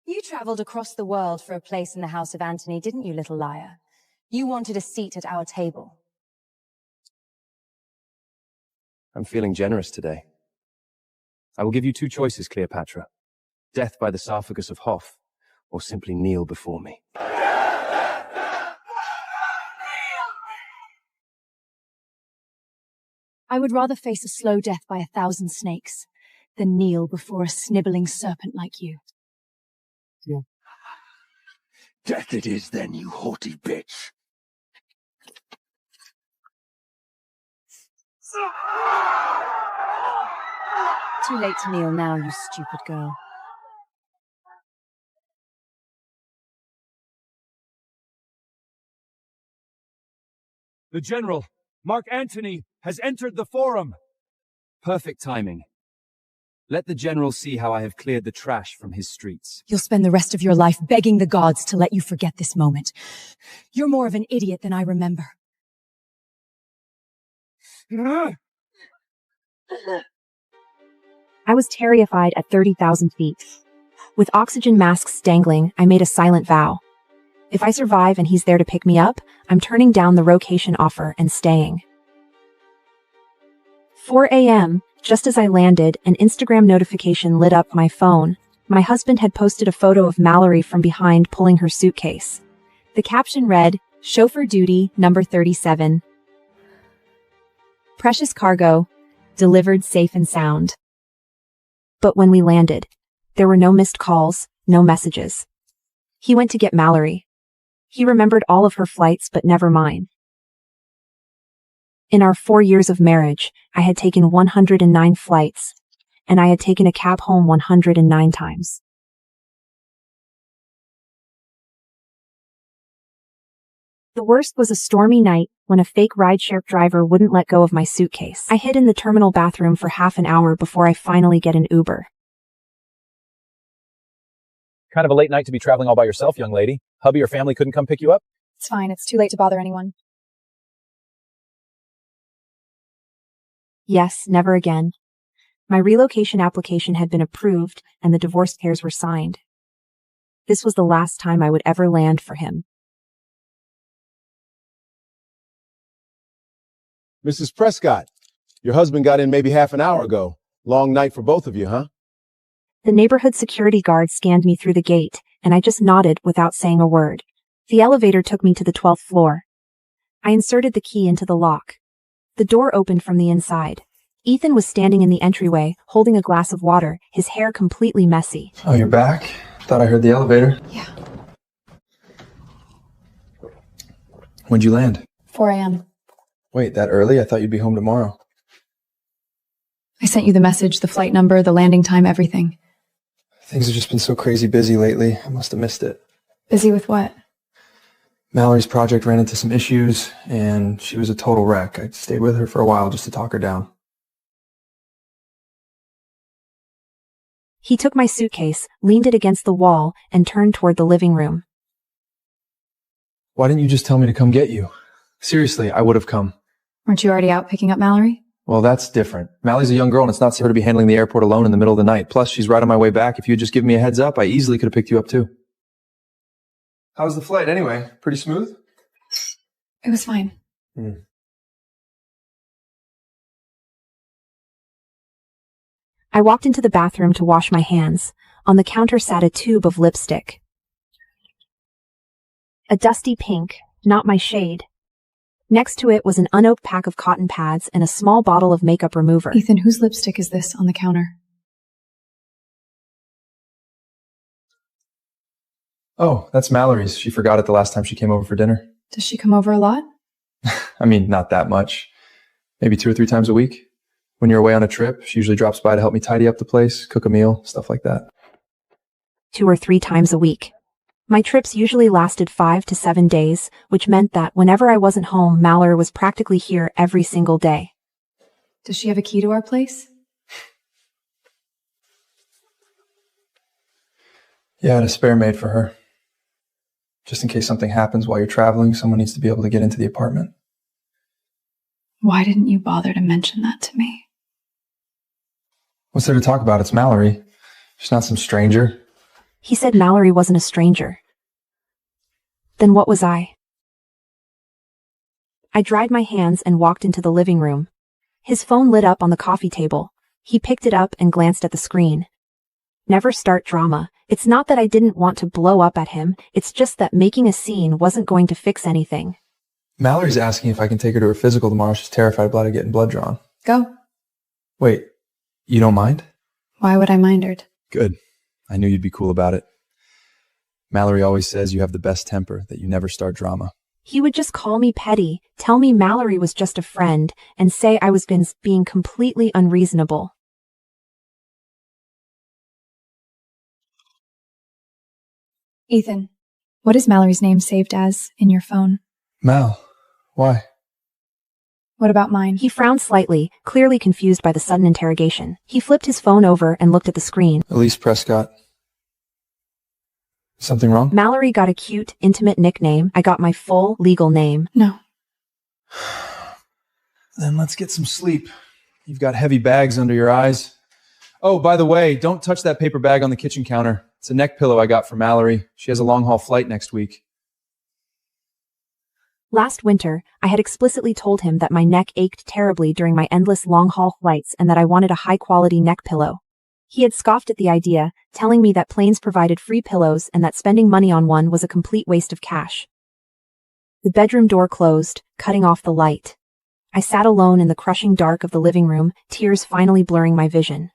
You traveled across the world for a place in the House of Antony, didn't you, little liar? You wanted a seat at our table. I'm feeling generous today. I will give you two choices, Cleopatra. Death by the sarcophagus of Hoth, or simply kneel before me. I would rather face a slow death by 1,000 snakes than kneel before a sniveling serpent like you. Yeah. Death it is then, you haughty bitch. Too late to kneel now, you stupid girl. The general, Mark Antony, has entered the forum. Perfect timing. Let the general see how I have cleared the trash from his streets. You'll spend the rest of your life begging the gods to let you forget this moment. You're more of an idiot than I remember. I was terrified at 30,000 feet. With oxygen masks dangling, I made a silent vow. If I survive and he's there to pick me up, I'm turning down the rocation offer and staying. 4 a.m., just as I landed, an Instagram notification lit up my phone. My husband had posted a photo of Mallory from behind pulling her suitcase. The caption read, "Chauffeur duty, number 37. Precious cargo, delivered safe and sound." But when we landed, there were no missed calls, no messages. He went to get Mallory. He remembered all of her flights, but never mine. In our 4 years of marriage, I had taken 109 flights, and I had taken a cab home 109 times. The worst was a stormy night when a fake rideshare driver wouldn't let go of my suitcase. I hid in the terminal bathroom for half an hour before I finally get an Uber. Kind of a late night to be traveling all by yourself, young lady. Hubby or family couldn't come pick you up? It's fine. It's too late to bother anyone. Yes, never again. My relocation application had been approved, and the divorce papers were signed. This was the last time I would ever land for him. Mrs. Prescott, your husband got in maybe half an hour ago. Long night for both of you, huh? The neighborhood security guard scanned me through the gate, and I just nodded without saying a word. The elevator took me to the 12th floor. I inserted the key into the lock. The door opened from the inside. Ethan was standing in the entryway, holding a glass of water, his hair completely messy. Oh, you're back? Thought I heard the elevator. Yeah. When'd you land? 4 a.m. Wait, that early? I thought you'd be home tomorrow. I sent you the message, the flight number, the landing time, everything. Things have just been so crazy busy lately. I must have missed it. Busy with what? Mallory's project ran into some issues, and she was a total wreck. I stayed with her for a while just to talk her down. He took my suitcase, leaned it against the wall, and turned toward the living room. Why didn't you just tell me to come get you? Seriously, I would have come. Weren't you already out picking up Mallory? Well, that's different. Mally's a young girl, and it's not safe for her to be handling the airport alone in the middle of the night. Plus, she's right on my way back. If you had just given me a heads up, I easily could have picked you up too. How was the flight anyway? Pretty smooth? It was fine. I walked into the bathroom to wash my hands. On the counter sat a tube of lipstick. A dusty pink, not my shade. Next to it was an unopened pack of cotton pads and a small bottle of makeup remover. Ethan, whose lipstick is this on the counter? Oh, that's Mallory's. She forgot it the last time she came over for dinner. Does she come over a lot? I mean, not that much. Maybe 2 or 3 times a week. When you're away on a trip, she usually drops by to help me tidy up the place, cook a meal, stuff like that. 2 or 3 times a week. My trips usually lasted 5 to 7 days, which meant that whenever I wasn't home, Mallory was practically here every single day. Does she have a key to our place? Yeah, I had a spare made for her. Just in case something happens while you're traveling, someone needs to be able to get into the apartment. Why didn't you bother to mention that to me? What's there to talk about? It's Mallory. She's not some stranger. He said Mallory wasn't a stranger. Then what was I? I dried my hands and walked into the living room. His phone lit up on the coffee table. He picked it up and glanced at the screen. Never start drama. It's not that I didn't want to blow up at him, it's just that making a scene wasn't going to fix anything. Mallory's asking if I can take her to her physical tomorrow. She's terrified about her getting blood drawn. Go. Wait, you don't mind? Why would I mind her? Good. I knew you'd be cool about it. Mallory always says you have the best temper, that you never start drama. He would just call me petty, tell me Mallory was just a friend, and say I was being completely unreasonable. Ethan, what is Mallory's name saved as in your phone? Mal, why? What about mine? He frowned slightly, clearly confused by the sudden interrogation. He flipped his phone over and looked at the screen. Elise Prescott. Something wrong? Mallory got a cute, intimate nickname. I got my full, legal name. No. Then let's get some sleep. You've got heavy bags under your eyes. Oh, by the way, don't touch that paper bag on the kitchen counter. It's a neck pillow I got for Mallory. She has a long-haul flight next week. Last winter, I had explicitly told him that my neck ached terribly during my endless long-haul flights and that I wanted a high-quality neck pillow. He had scoffed at the idea, telling me that planes provided free pillows and that spending money on one was a complete waste of cash. The bedroom door closed, cutting off the light. I sat alone in the crushing dark of the living room, tears finally blurring my vision.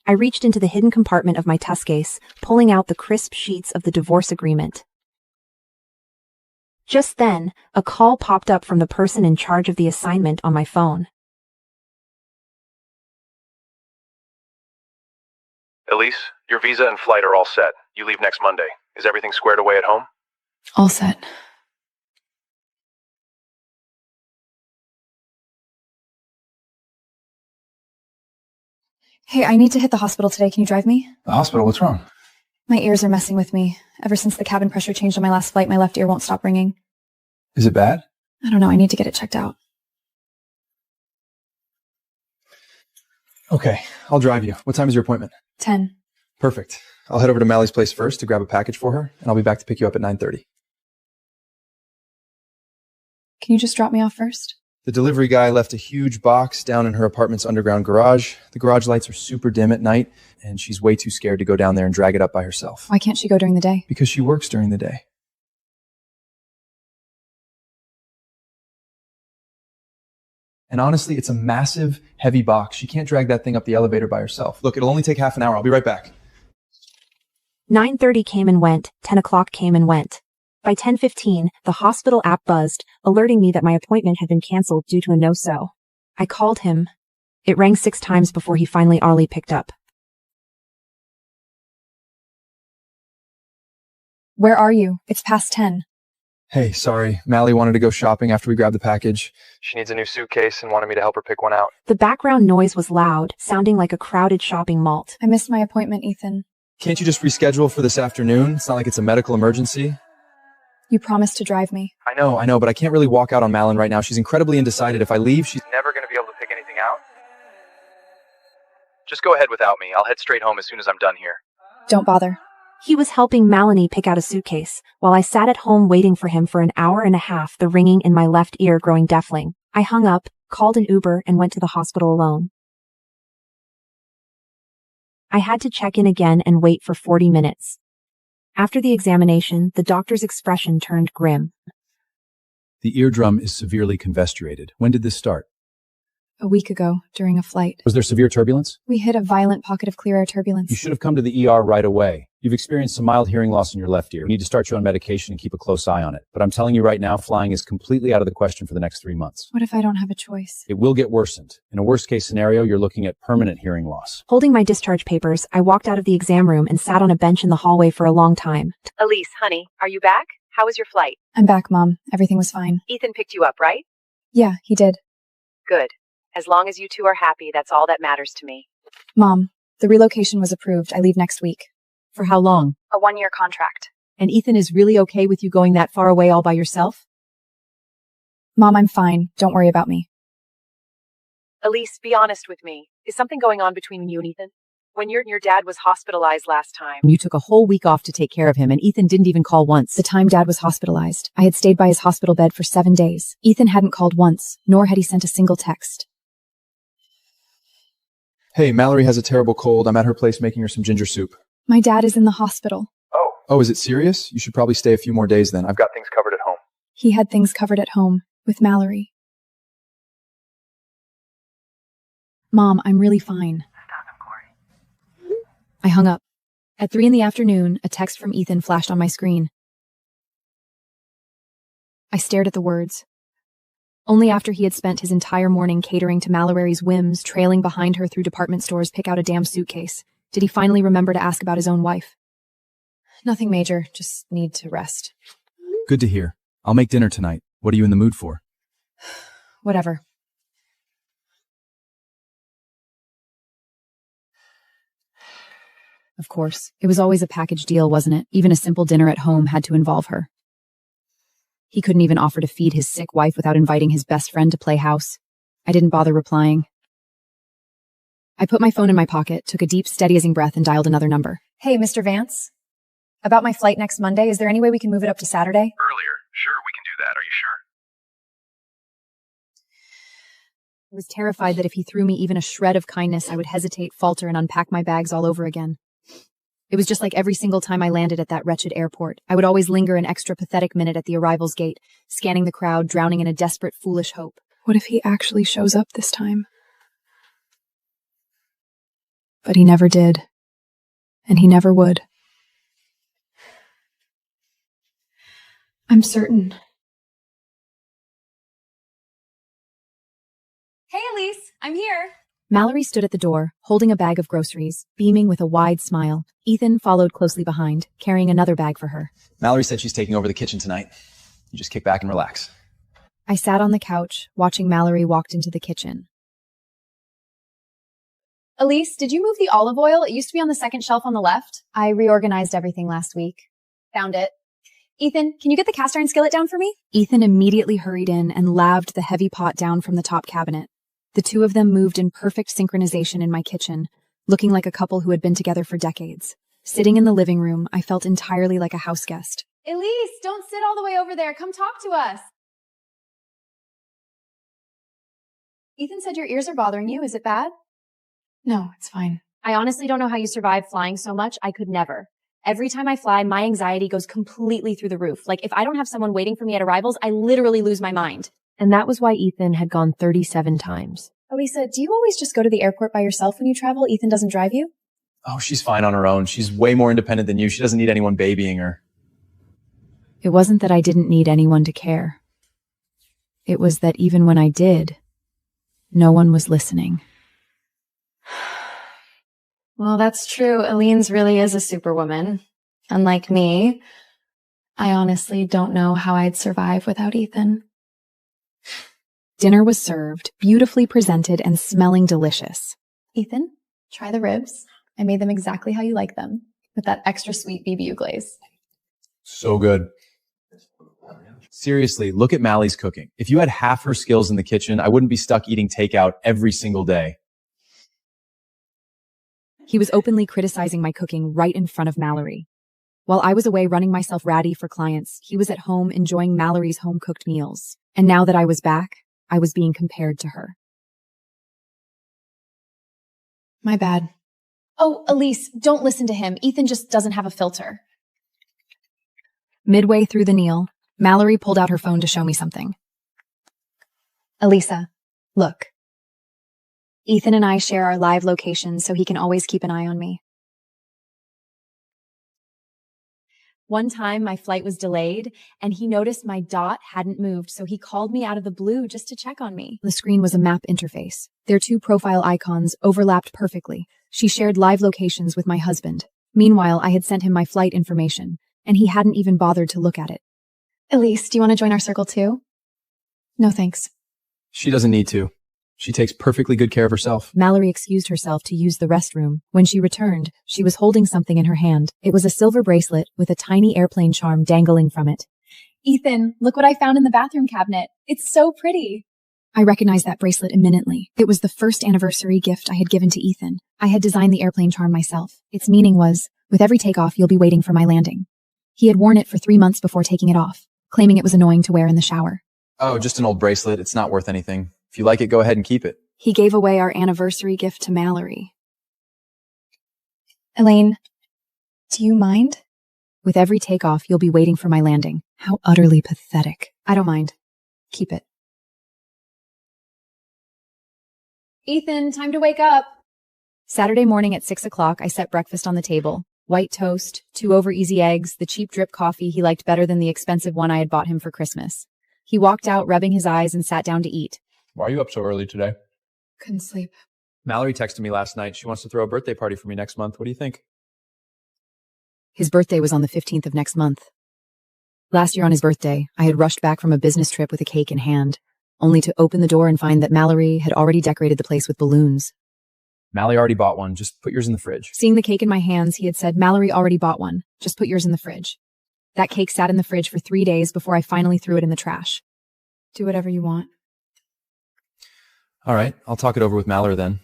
I reached into the hidden compartment of my Tuscase, pulling out the crisp sheets of the divorce agreement. Just then, a call popped up from the person in charge of the assignment on my phone. Elise, your visa and flight are all set. You leave next Monday. Is everything squared away at home? All set. Hey, I need to hit the hospital today. Can you drive me? The hospital? What's wrong? My ears are messing with me. Ever since the cabin pressure changed on my last flight, my left ear won't stop ringing. Is it bad? I don't know. I need to get it checked out. Okay, I'll drive you. What time is your appointment? 10. Perfect. I'll head over to Mally's place first to grab a package for her, and I'll be back to pick you up at 9:30. Can you just drop me off first? The delivery guy left a huge box down in her apartment's underground garage. The garage lights are super dim at night, and she's way too scared to go down there and drag it up by herself. Why can't she go during the day? Because she works during the day. And honestly, it's a massive, heavy box. She can't drag that thing up the elevator by herself. Look, it'll only take half an hour. I'll be right back. 9:30 came and went, 10 o'clock came and went. By 10:15, the hospital app buzzed, alerting me that my appointment had been canceled due to a no-show. I called him. It rang 6 times before he finally picked up. Where are you? It's past 10. Hey, sorry. Mally wanted to go shopping after we grabbed the package. She needs a new suitcase and wanted me to help her pick one out. The background noise was loud, sounding like a crowded shopping mall. I missed my appointment, Ethan. Can't you just reschedule for this afternoon? It's not like it's a medical emergency. You promised to drive me. I know, but I can't really walk out on Malin right now. She's incredibly undecided. If I leave, she's never going to be able to pick anything out. Just go ahead without me. I'll head straight home as soon as I'm done here. Don't bother. He was helping Melanie pick out a suitcase, while I sat at home waiting for him for an hour and a half, the ringing in my left ear growing deafening. I hung up, called an Uber, and went to the hospital alone. I had to check in again and wait for 40 minutes. After the examination, the doctor's expression turned grim. The eardrum is severely convestuated. When did this start? A week ago, during a flight. Was there severe turbulence? We hit a violent pocket of clear air turbulence. You should have come to the ER right away. You've experienced some mild hearing loss in your left ear. You need to start you on medication and keep a close eye on it. But I'm telling you right now, flying is completely out of the question for the next 3 months. What if I don't have a choice? It will get worsened. In a worst-case scenario, you're looking at permanent hearing loss. Holding my discharge papers, I walked out of the exam room and sat on a bench in the hallway for a long time. Elise, honey, are you back? How was your flight? I'm back, Mom. Everything was fine. Ethan picked you up, right? Yeah, he did. Good. As long as you two are happy, that's all that matters to me. Mom, the relocation was approved. I leave next week. For how long? A 1-year contract. And Ethan is really okay with you going that far away all by yourself? Mom, I'm fine. Don't worry about me. Elise, be honest with me. Is something going on between you and Ethan? When your dad was hospitalized last time. You took a whole week off to take care of him, and Ethan didn't even call once. The time Dad was hospitalized, I had stayed by his hospital bed for 7 days. Ethan hadn't called once, nor had he sent a single text. Hey, Mallory has a terrible cold. I'm at her place making her some ginger soup. My dad is in the hospital. Oh, is it serious? You should probably stay a few more days then. I've got things covered at home. He had things covered at home, with Mallory. Mom, I'm really fine. I hung up. At 3 p.m, a text from Ethan flashed on my screen. I stared at the words. Only after he had spent his entire morning catering to Mallory's whims, trailing behind her through department stores pick out a damn suitcase, did he finally remember to ask about his own wife. Nothing major, just need to rest. Good to hear. I'll make dinner tonight. What are you in the mood for? Whatever. Of course, it was always a package deal, wasn't it? Even a simple dinner at home had to involve her. He couldn't even offer to feed his sick wife without inviting his best friend to play house. I didn't bother replying. I put my phone in my pocket, took a deep, steadying breath, and dialed another number. Hey, Mr. Vance? About my flight next Monday, is there any way we can move it up to Saturday? Earlier. Sure, we can do that. Are you sure? I was terrified that if he threw me even a shred of kindness, I would hesitate, falter, and unpack my bags all over again. It was just like every single time I landed at that wretched airport. I would always linger an extra pathetic minute at the arrivals gate, scanning the crowd, drowning in a desperate, foolish hope. What if he actually shows up this time? But he never did. And he never would. I'm certain. Hey, Elise, I'm here. Mallory stood at the door, holding a bag of groceries, beaming with a wide smile. Ethan followed closely behind, carrying another bag for her. Mallory said she's taking over the kitchen tonight. You just kick back and relax. I sat on the couch, watching Mallory walk into the kitchen. Elise, did you move the olive oil? It used to be on the second shelf on the left. I reorganized everything last week. Found it. Ethan, can you get the cast iron skillet down for me? Ethan immediately hurried in and laved the heavy pot down from the top cabinet. The two of them moved in perfect synchronization in my kitchen, looking like a couple who had been together for decades. Sitting in the living room, I felt entirely like a house guest. Elise, don't sit all the way over there. Come talk to us. Ethan said your ears are bothering you. Is it bad? No, it's fine. I honestly don't know how you survive flying so much. I could never. Every time I fly, my anxiety goes completely through the roof. Like, if I don't have someone waiting for me at arrivals, I literally lose my mind. And that was why Ethan had gone 37 times. Elisa, do you always just go to the airport by yourself when you travel? Ethan doesn't drive you? Oh, she's fine on her own. She's way more independent than you. She doesn't need anyone babying her. It wasn't that I didn't need anyone to care. It was that even when I did, no one was listening. Well, that's true. Elise really is a superwoman. Unlike me, I honestly don't know how I'd survive without Ethan. Dinner was served, beautifully presented and smelling delicious. Ethan, try the ribs. I made them exactly how you like them, with that extra sweet BBQ glaze. So good. Seriously, look at Mally's cooking. If you had half her skills in the kitchen, I wouldn't be stuck eating takeout every single day. He was openly criticizing my cooking right in front of Mallory. While I was away running myself ratty for clients, he was at home enjoying Mallory's home-cooked meals. And now that I was back, I was being compared to her. My bad. Oh, Elise, don't listen to him. Ethan just doesn't have a filter. Midway through the meal, Mallory pulled out her phone to show me something. Elisa, look. Ethan and I share our live locations so he can always keep an eye on me. One time my flight was delayed and he noticed my dot hadn't moved, so he called me out of the blue just to check on me. The screen was a map interface. Their two profile icons overlapped perfectly. She shared live locations with my husband. Meanwhile, I had sent him my flight information, and he hadn't even bothered to look at it. Elise, do you want to join our circle too? No thanks. She doesn't need to. She takes perfectly good care of herself. Mallory excused herself to use the restroom. When she returned, she was holding something in her hand. It was a silver bracelet with a tiny airplane charm dangling from it. Ethan, look what I found in the bathroom cabinet. It's so pretty. I recognized that bracelet imminently. It was the first anniversary gift I had given to Ethan. I had designed the airplane charm myself. Its meaning was, with every takeoff, you'll be waiting for my landing. He had worn it for 3 months before taking it off, claiming it was annoying to wear in the shower. Oh, just an old bracelet. It's not worth anything. If you like it, go ahead and keep it. He gave away our anniversary gift to Mallory. Elaine, do you mind? With every takeoff, you'll be waiting for my landing. How utterly pathetic. I don't mind. Keep it. Ethan, time to wake up. Saturday morning at 6 o'clock, I set breakfast on the table. White toast, 2 over-easy eggs, the cheap drip coffee he liked better than the expensive one I had bought him for Christmas. He walked out, rubbing his eyes, and sat down to eat. Why are you up so early today? Couldn't sleep. Mallory texted me last night. She wants to throw a birthday party for me next month. What do you think? His birthday was on the 15th of next month. Last year on his birthday, I had rushed back from a business trip with a cake in hand, only to open the door and find that Mallory had already decorated the place with balloons. Mallory already bought one. Just put yours in the fridge. Seeing the cake in my hands, he had said, Mallory already bought one. Just put yours in the fridge. That cake sat in the fridge for 3 days before I finally threw it in the trash. Do whatever you want. All right, I'll talk it over with Mallory then.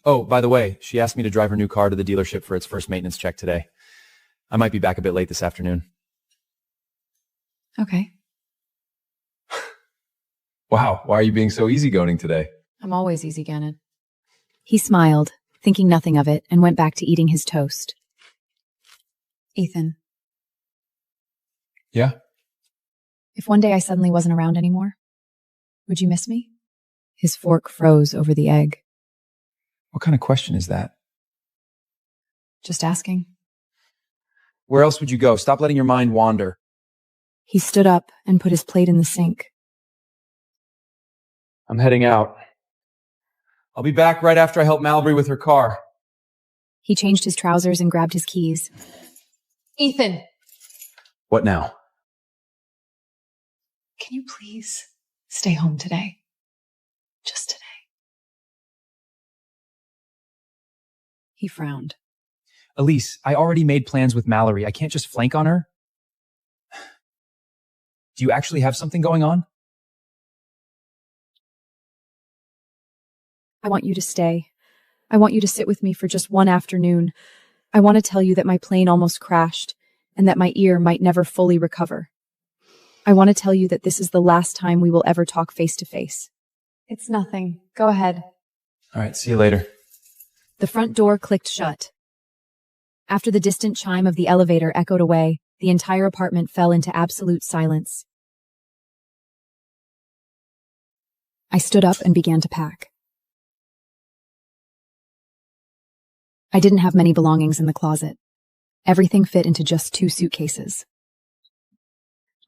Oh, by the way, she asked me to drive her new car to the dealership for its first maintenance check today. I might be back a bit late this afternoon. Okay. Wow, why are you being so easygoing today? I'm always easy, Gannon. He smiled, thinking nothing of it, and went back to eating his toast. Ethan. Yeah? If one day I suddenly wasn't around anymore, would you miss me? His fork froze over the egg. What kind of question is that? Just asking. Where else would you go? Stop letting your mind wander. He stood up and put his plate in the sink. I'm heading out. I'll be back right after I help Mallory with her car. He changed his trousers and grabbed his keys. Ethan. What now? Can you please stay home today? Just today. He frowned. Elise, I already made plans with Mallory. I can't just flank on her. Do you actually have something going on? I want you to stay. I want you to sit with me for just one afternoon. I want to tell you that my plane almost crashed and that my ear might never fully recover. I want to tell you that this is the last time we will ever talk face to face. It's nothing. Go ahead. All right, see you later. The front door clicked shut. After the distant chime of the elevator echoed away, the entire apartment fell into absolute silence. I stood up and began to pack. I didn't have many belongings in the closet. Everything fit into just 2 suitcases.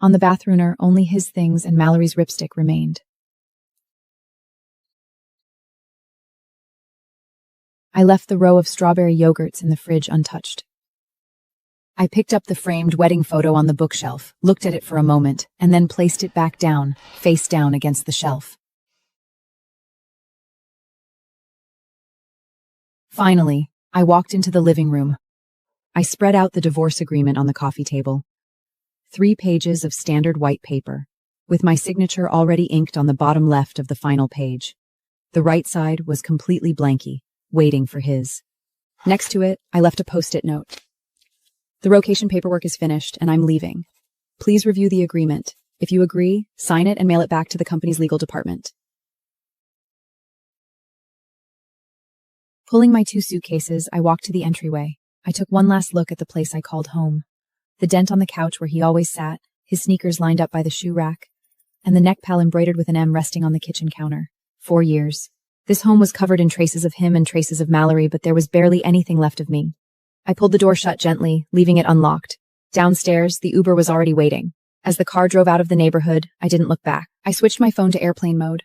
On the bathroomer, only his things and Mallory's ripstick remained. I left the row of strawberry yogurts in the fridge untouched. I picked up the framed wedding photo on the bookshelf, looked at it for a moment, and then placed it back down, face down against the shelf. Finally, I walked into the living room. I spread out the divorce agreement on the coffee table. 3 pages of standard white paper, with my signature already inked on the bottom left of the final page. The right side was completely blanky, waiting for his. Next to it, I left a post-it note. The relocation paperwork is finished, and I'm leaving. Please review the agreement. If you agree, sign it and mail it back to the company's legal department. Pulling my 2 suitcases, I walked to the entryway. I took one last look at the place I called home. The dent on the couch where he always sat, his sneakers lined up by the shoe rack, and the neck pal embroidered with an M resting on the kitchen counter. 4 years. This home was covered in traces of him and traces of Mallory, but there was barely anything left of me. I pulled the door shut gently, leaving it unlocked. Downstairs, the Uber was already waiting. As the car drove out of the neighborhood, I didn't look back. I switched my phone to airplane mode.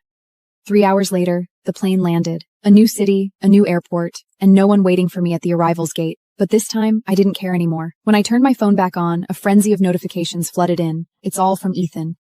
3 hours later, the plane landed. A new city, a new airport, and no one waiting for me at the arrivals gate. But this time, I didn't care anymore. When I turned my phone back on, a frenzy of notifications flooded in. It's all from Ethan.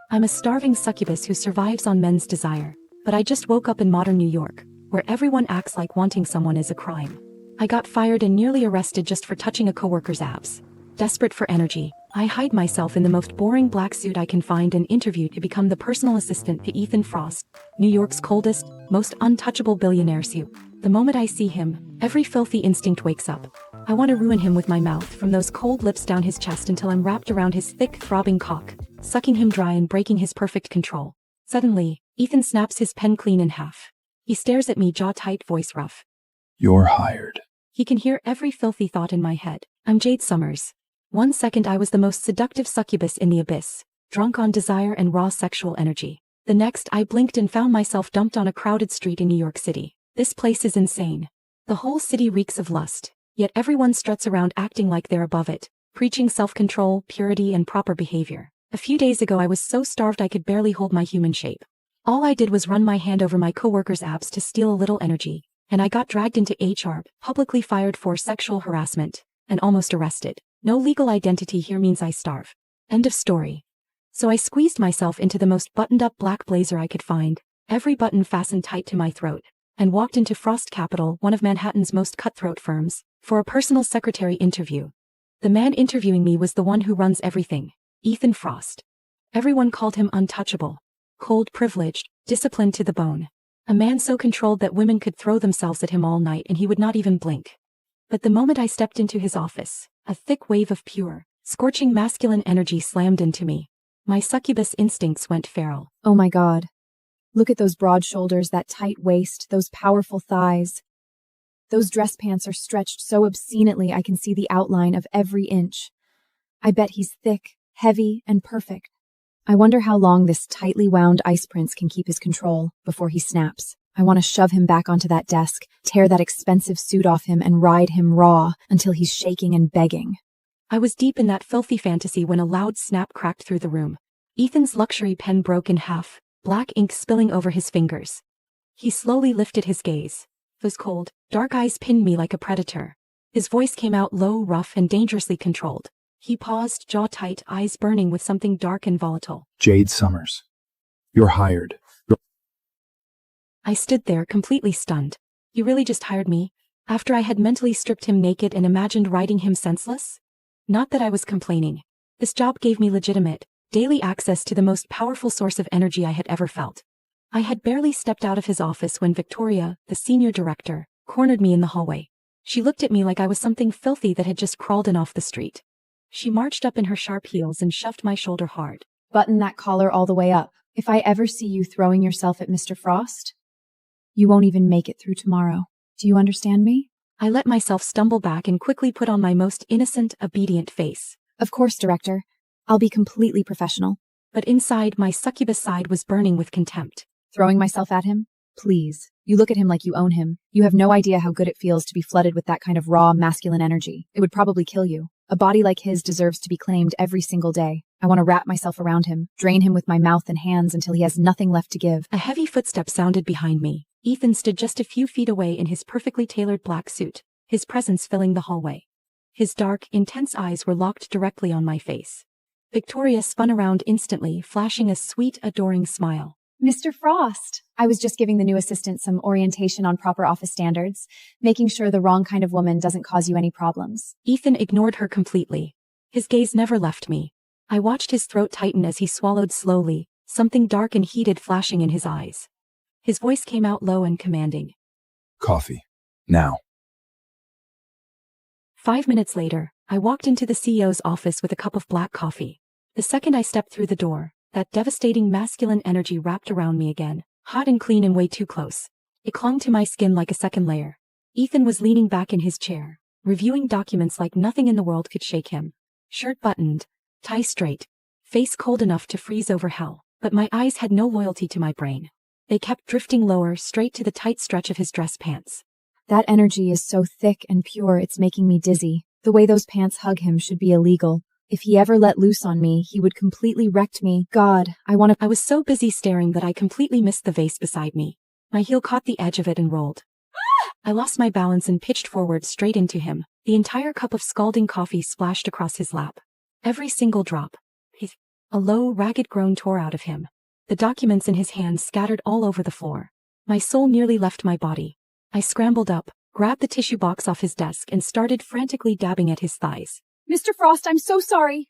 I'm a starving succubus who survives on men's desire. But I just woke up in modern New York, where everyone acts like wanting someone is a crime. I got fired and nearly arrested just for touching a coworker's abs. Desperate for energy, I hide myself in the most boring black suit I can find and interview to become the personal assistant to Ethan Frost, New York's coldest, most untouchable billionaire suit. The moment I see him, every filthy instinct wakes up. I want to ruin him with my mouth, from those cold lips down his chest until I'm wrapped around his thick, throbbing cock, sucking him dry and breaking his perfect control. Suddenly, Ethan snaps his pen clean in half. He stares at me, jaw tight, voice rough. You're hired. He can hear every filthy thought in my head. I'm Jade Summers. 1 second I was the most seductive succubus in the abyss, drunk on desire and raw sexual energy. The next I blinked and found myself dumped on a crowded street in New York City. This place is insane. The whole city reeks of lust, yet everyone struts around acting like they're above it, preaching self-control, purity, and proper behavior. A few days ago I was so starved I could barely hold my human shape. All I did was run my hand over my coworker's abs to steal a little energy, and I got dragged into HR, publicly fired for sexual harassment, and almost arrested. No legal identity here means I starve. End of story. So I squeezed myself into the most buttoned-up black blazer I could find, every button fastened tight to my throat, and walked into Frost Capital, one of Manhattan's most cutthroat firms, for a personal secretary interview. The man interviewing me was the one who runs everything, Ethan Frost. Everyone called him untouchable, cold, privileged, disciplined to the bone. A man so controlled that women could throw themselves at him all night and he would not even blink. But the moment I stepped into his office, a thick wave of pure, scorching masculine energy slammed into me. My succubus instincts went feral. Oh my God. Look at those broad shoulders, that tight waist, those powerful thighs. Those dress pants are stretched so obscenely I can see the outline of every inch. I bet he's thick, heavy, and perfect. I wonder how long this tightly wound ice prince can keep his control before he snaps. I want to shove him back onto that desk, tear that expensive suit off him, and ride him raw until he's shaking and begging. I was deep in that filthy fantasy when a loud snap cracked through the room. Ethan's luxury pen broke in half, black ink spilling over his fingers. He slowly lifted his gaze. Those cold, dark eyes pinned me like a predator. His voice came out low, rough, and dangerously controlled. He paused, jaw tight, eyes burning with something dark and volatile. Jade Summers. You're hired. I stood there, completely stunned. You really just hired me? After I had mentally stripped him naked and imagined riding him senseless? Not that I was complaining. This job gave me legitimate, daily access to the most powerful source of energy I had ever felt. I had barely stepped out of his office when Victoria, the senior director, cornered me in the hallway. She looked at me like I was something filthy that had just crawled in off the street. She marched up in her sharp heels and shoved my shoulder hard. Button that collar all the way up. If I ever see you throwing yourself at Mr. Frost, you won't even make it through tomorrow. Do you understand me? I let myself stumble back and quickly put on my most innocent, obedient face. Of course, Director. I'll be completely professional. But inside, my succubus side was burning with contempt. Throwing myself at him? Please. You look at him like you own him. You have no idea how good it feels to be flooded with that kind of raw, masculine energy. It would probably kill you. A body like his deserves to be claimed every single day. I want to wrap myself around him, drain him with my mouth and hands until he has nothing left to give. A heavy footstep sounded behind me. Ethan stood just a few feet away in his perfectly tailored black suit, his presence filling the hallway. His dark, intense eyes were locked directly on my face. Victoria spun around instantly, flashing a sweet, adoring smile. Mr. Frost! I was just giving the new assistant some orientation on proper office standards, making sure the wrong kind of woman doesn't cause you any problems. Ethan ignored her completely. His gaze never left me. I watched his throat tighten as he swallowed slowly, something dark and heated flashing in his eyes. His voice came out low and commanding. Coffee. Now. 5 minutes later, I walked into the CEO's office with a cup of black coffee. The second I stepped through the door, that devastating masculine energy wrapped around me again, hot and clean and way too close. It clung to my skin like a second layer. Ethan was leaning back in his chair, reviewing documents like nothing in the world could shake him. Shirt buttoned, tie straight, face cold enough to freeze over hell, but my eyes had no loyalty to my brain. They kept drifting lower, straight to the tight stretch of his dress pants. That energy is so thick and pure it's making me dizzy. The way those pants hug him should be illegal. If he ever let loose on me, he would completely wreck me. God, I was so busy staring that I completely missed the vase beside me. My heel caught the edge of it and rolled. I lost my balance and pitched forward straight into him. The entire cup of scalding coffee splashed across his lap. Every single drop. A low, ragged groan tore out of him. The documents in his hands scattered all over the floor. My soul nearly left my body. I scrambled up, grabbed the tissue box off his desk and started frantically dabbing at his thighs. Mr. Frost, I'm so sorry.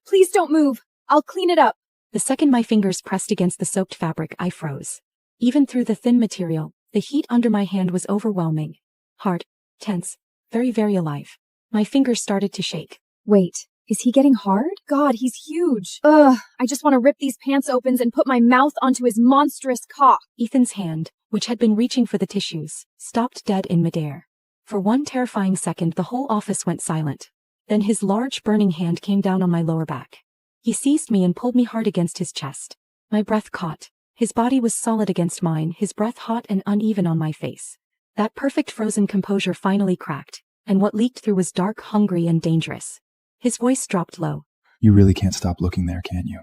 Please don't move. I'll clean it up. The second my fingers pressed against the soaked fabric, I froze. Even through the thin material, the heat under my hand was overwhelming. Hard, tense, very, very alive. My fingers started to shake. Wait, is he getting hard? God, he's huge. Ugh, I just want to rip these pants open and put my mouth onto his monstrous cock. Ethan's hand, which had been reaching for the tissues, stopped dead in midair. For one terrifying second, the whole office went silent. Then his large, burning hand came down on my lower back. He seized me and pulled me hard against his chest. My breath caught. His body was solid against mine, his breath hot and uneven on my face. That perfect frozen composure finally cracked, and what leaked through was dark, hungry, and dangerous. His voice dropped low. You really can't stop looking there, can you?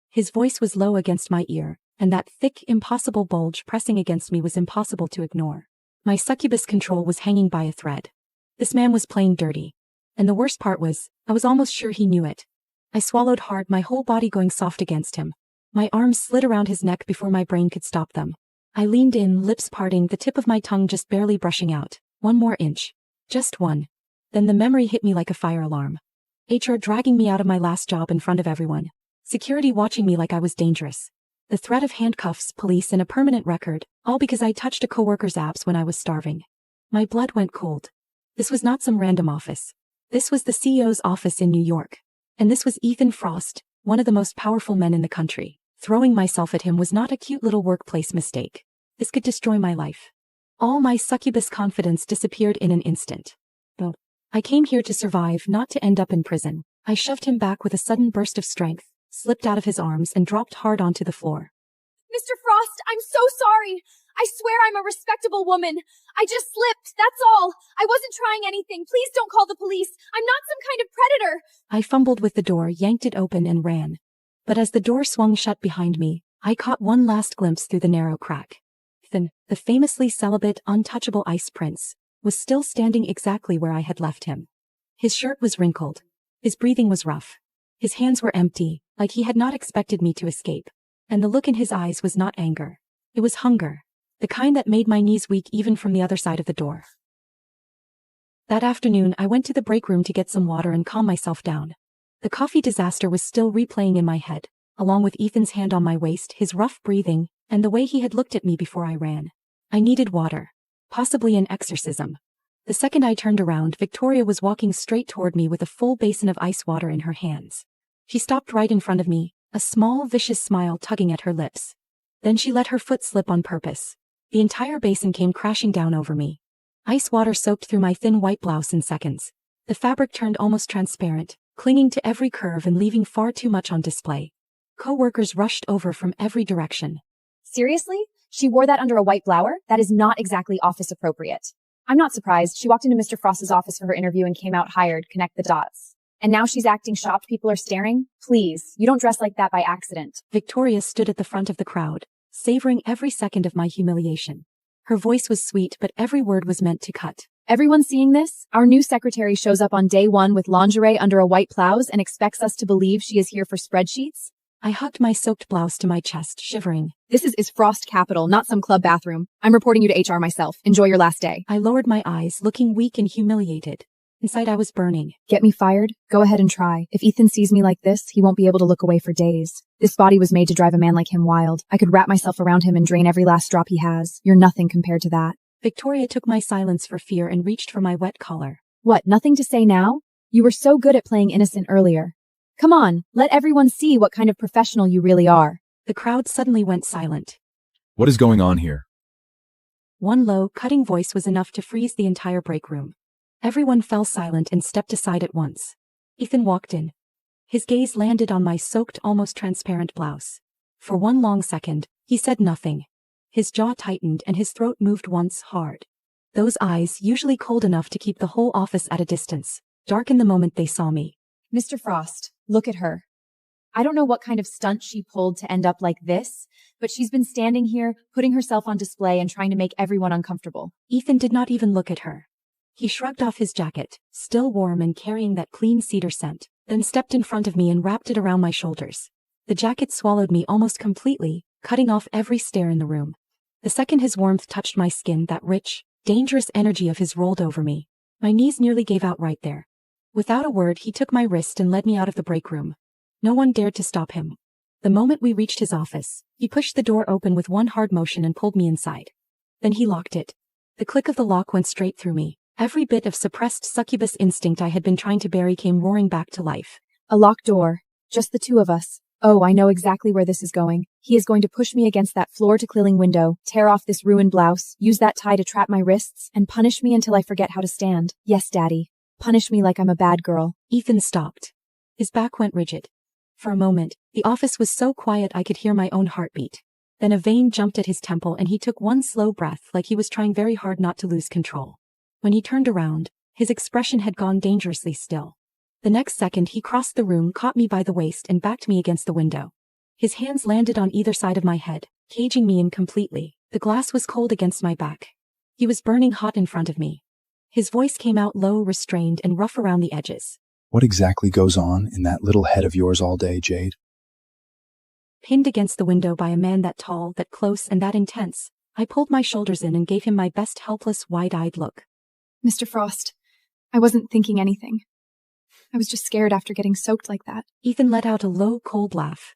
His voice was low against my ear, and that thick, impossible bulge pressing against me was impossible to ignore. My succubus control was hanging by a thread. This man was playing dirty. And the worst part was, I was almost sure he knew it. I swallowed hard, my whole body going soft against him. My arms slid around his neck before my brain could stop them. I leaned in, lips parting, the tip of my tongue just barely brushing out. One more inch. Just one. Then the memory hit me like a fire alarm. HR dragging me out of my last job in front of everyone. Security watching me like I was dangerous. The threat of handcuffs, police, and a permanent record, all because I touched a coworker's abs when I was starving. My blood went cold. This was not some random office. This was the CEO's office in New York. And this was Ethan Frost, one of the most powerful men in the country. Throwing myself at him was not a cute little workplace mistake. This could destroy my life. All my succubus confidence disappeared in an instant. Though I came here to survive, not to end up in prison. I shoved him back with a sudden burst of strength, slipped out of his arms and dropped hard onto the floor. Mr. Frost, I'm so sorry. I swear I'm a respectable woman. I just slipped, that's all. I wasn't trying anything. Please don't call the police. I'm not some kind of predator. I fumbled with the door, yanked it open and ran. But as the door swung shut behind me, I caught one last glimpse through the narrow crack. Ethan, the famously celibate, untouchable ice prince, was still standing exactly where I had left him. His shirt was wrinkled. His breathing was rough. His hands were empty, like he had not expected me to escape. And the look in his eyes was not anger. It was hunger. The kind that made my knees weak even from the other side of the door. That afternoon, I went to the break room to get some water and calm myself down. The coffee disaster was still replaying in my head, along with Ethan's hand on my waist, his rough breathing, and the way he had looked at me before I ran. I needed water. Possibly an exorcism. The second I turned around, Victoria was walking straight toward me with a full basin of ice water in her hands. She stopped right in front of me, a small, vicious smile tugging at her lips. Then she let her foot slip on purpose. The entire basin came crashing down over me. Ice water soaked through my thin white blouse in seconds. The fabric turned almost transparent, clinging to every curve and leaving far too much on display. Co-workers rushed over from every direction. Seriously? She wore that under a white blower? That is not exactly office appropriate. I'm not surprised. She walked into Mr. Frost's office for her interview and came out hired. Connect the dots. And now she's acting shocked people are staring? Please, you don't dress like that by accident. Victoria stood at the front of the crowd, savoring every second of my humiliation. Her voice was sweet, but every word was meant to cut. Everyone seeing this? Our new secretary shows up on day one with lingerie under a white blouse and expects us to believe she is here for spreadsheets? I hugged my soaked blouse to my chest, shivering. This is Frost Capital, not some club bathroom. I'm reporting you to HR myself. Enjoy your last day. I lowered my eyes, looking weak and humiliated. Inside I was burning. Get me fired? Go ahead and try. If Ethan sees me like this, he won't be able to look away for days. This body was made to drive a man like him wild. I could wrap myself around him and drain every last drop he has. You're nothing compared to that. Victoria took my silence for fear and reached for my wet collar. What, nothing to say now? You were so good at playing innocent earlier. Come on, let everyone see what kind of professional you really are. The crowd suddenly went silent. What is going on here? One low, cutting voice was enough to freeze the entire break room. Everyone fell silent and stepped aside at once. Ethan walked in. His gaze landed on my soaked, almost transparent blouse. For one long second, he said nothing. His jaw tightened and his throat moved once hard. Those eyes, usually cold enough to keep the whole office at a distance, darkened the moment they saw me. Mr. Frost, look at her. I don't know what kind of stunt she pulled to end up like this, but she's been standing here, putting herself on display and trying to make everyone uncomfortable. Ethan did not even look at her. He shrugged off his jacket, still warm and carrying that clean cedar scent, then stepped in front of me and wrapped it around my shoulders. The jacket swallowed me almost completely, cutting off every stare in the room. The second his warmth touched my skin, that rich, dangerous energy of his rolled over me. My knees nearly gave out right there. Without a word, he took my wrist and led me out of the break room. No one dared to stop him. The moment we reached his office, he pushed the door open with one hard motion and pulled me inside. Then he locked it. The click of the lock went straight through me. Every bit of suppressed succubus instinct I had been trying to bury came roaring back to life. A locked door. Just the two of us. Oh, I know exactly where this is going. He is going to push me against that floor-to-ceiling window, tear off this ruined blouse, use that tie to trap my wrists, and punish me until I forget how to stand. Yes, Daddy. Punish me like I'm a bad girl. Ethan stopped. His back went rigid. For a moment, the office was so quiet I could hear my own heartbeat. Then a vein jumped at his temple and he took one slow breath like he was trying very hard not to lose control. When he turned around, his expression had gone dangerously still. The next second he crossed the room, caught me by the waist and backed me against the window. His hands landed on either side of my head, caging me in completely. The glass was cold against my back. He was burning hot in front of me. His voice came out low, restrained, and rough around the edges. What exactly goes on in that little head of yours all day, Jade? Pinned against the window by a man that tall, that close, and that intense, I pulled my shoulders in and gave him my best helpless, wide-eyed look. Mr. Frost, I wasn't thinking anything. I was just scared after getting soaked like that. Ethan let out a low, cold laugh.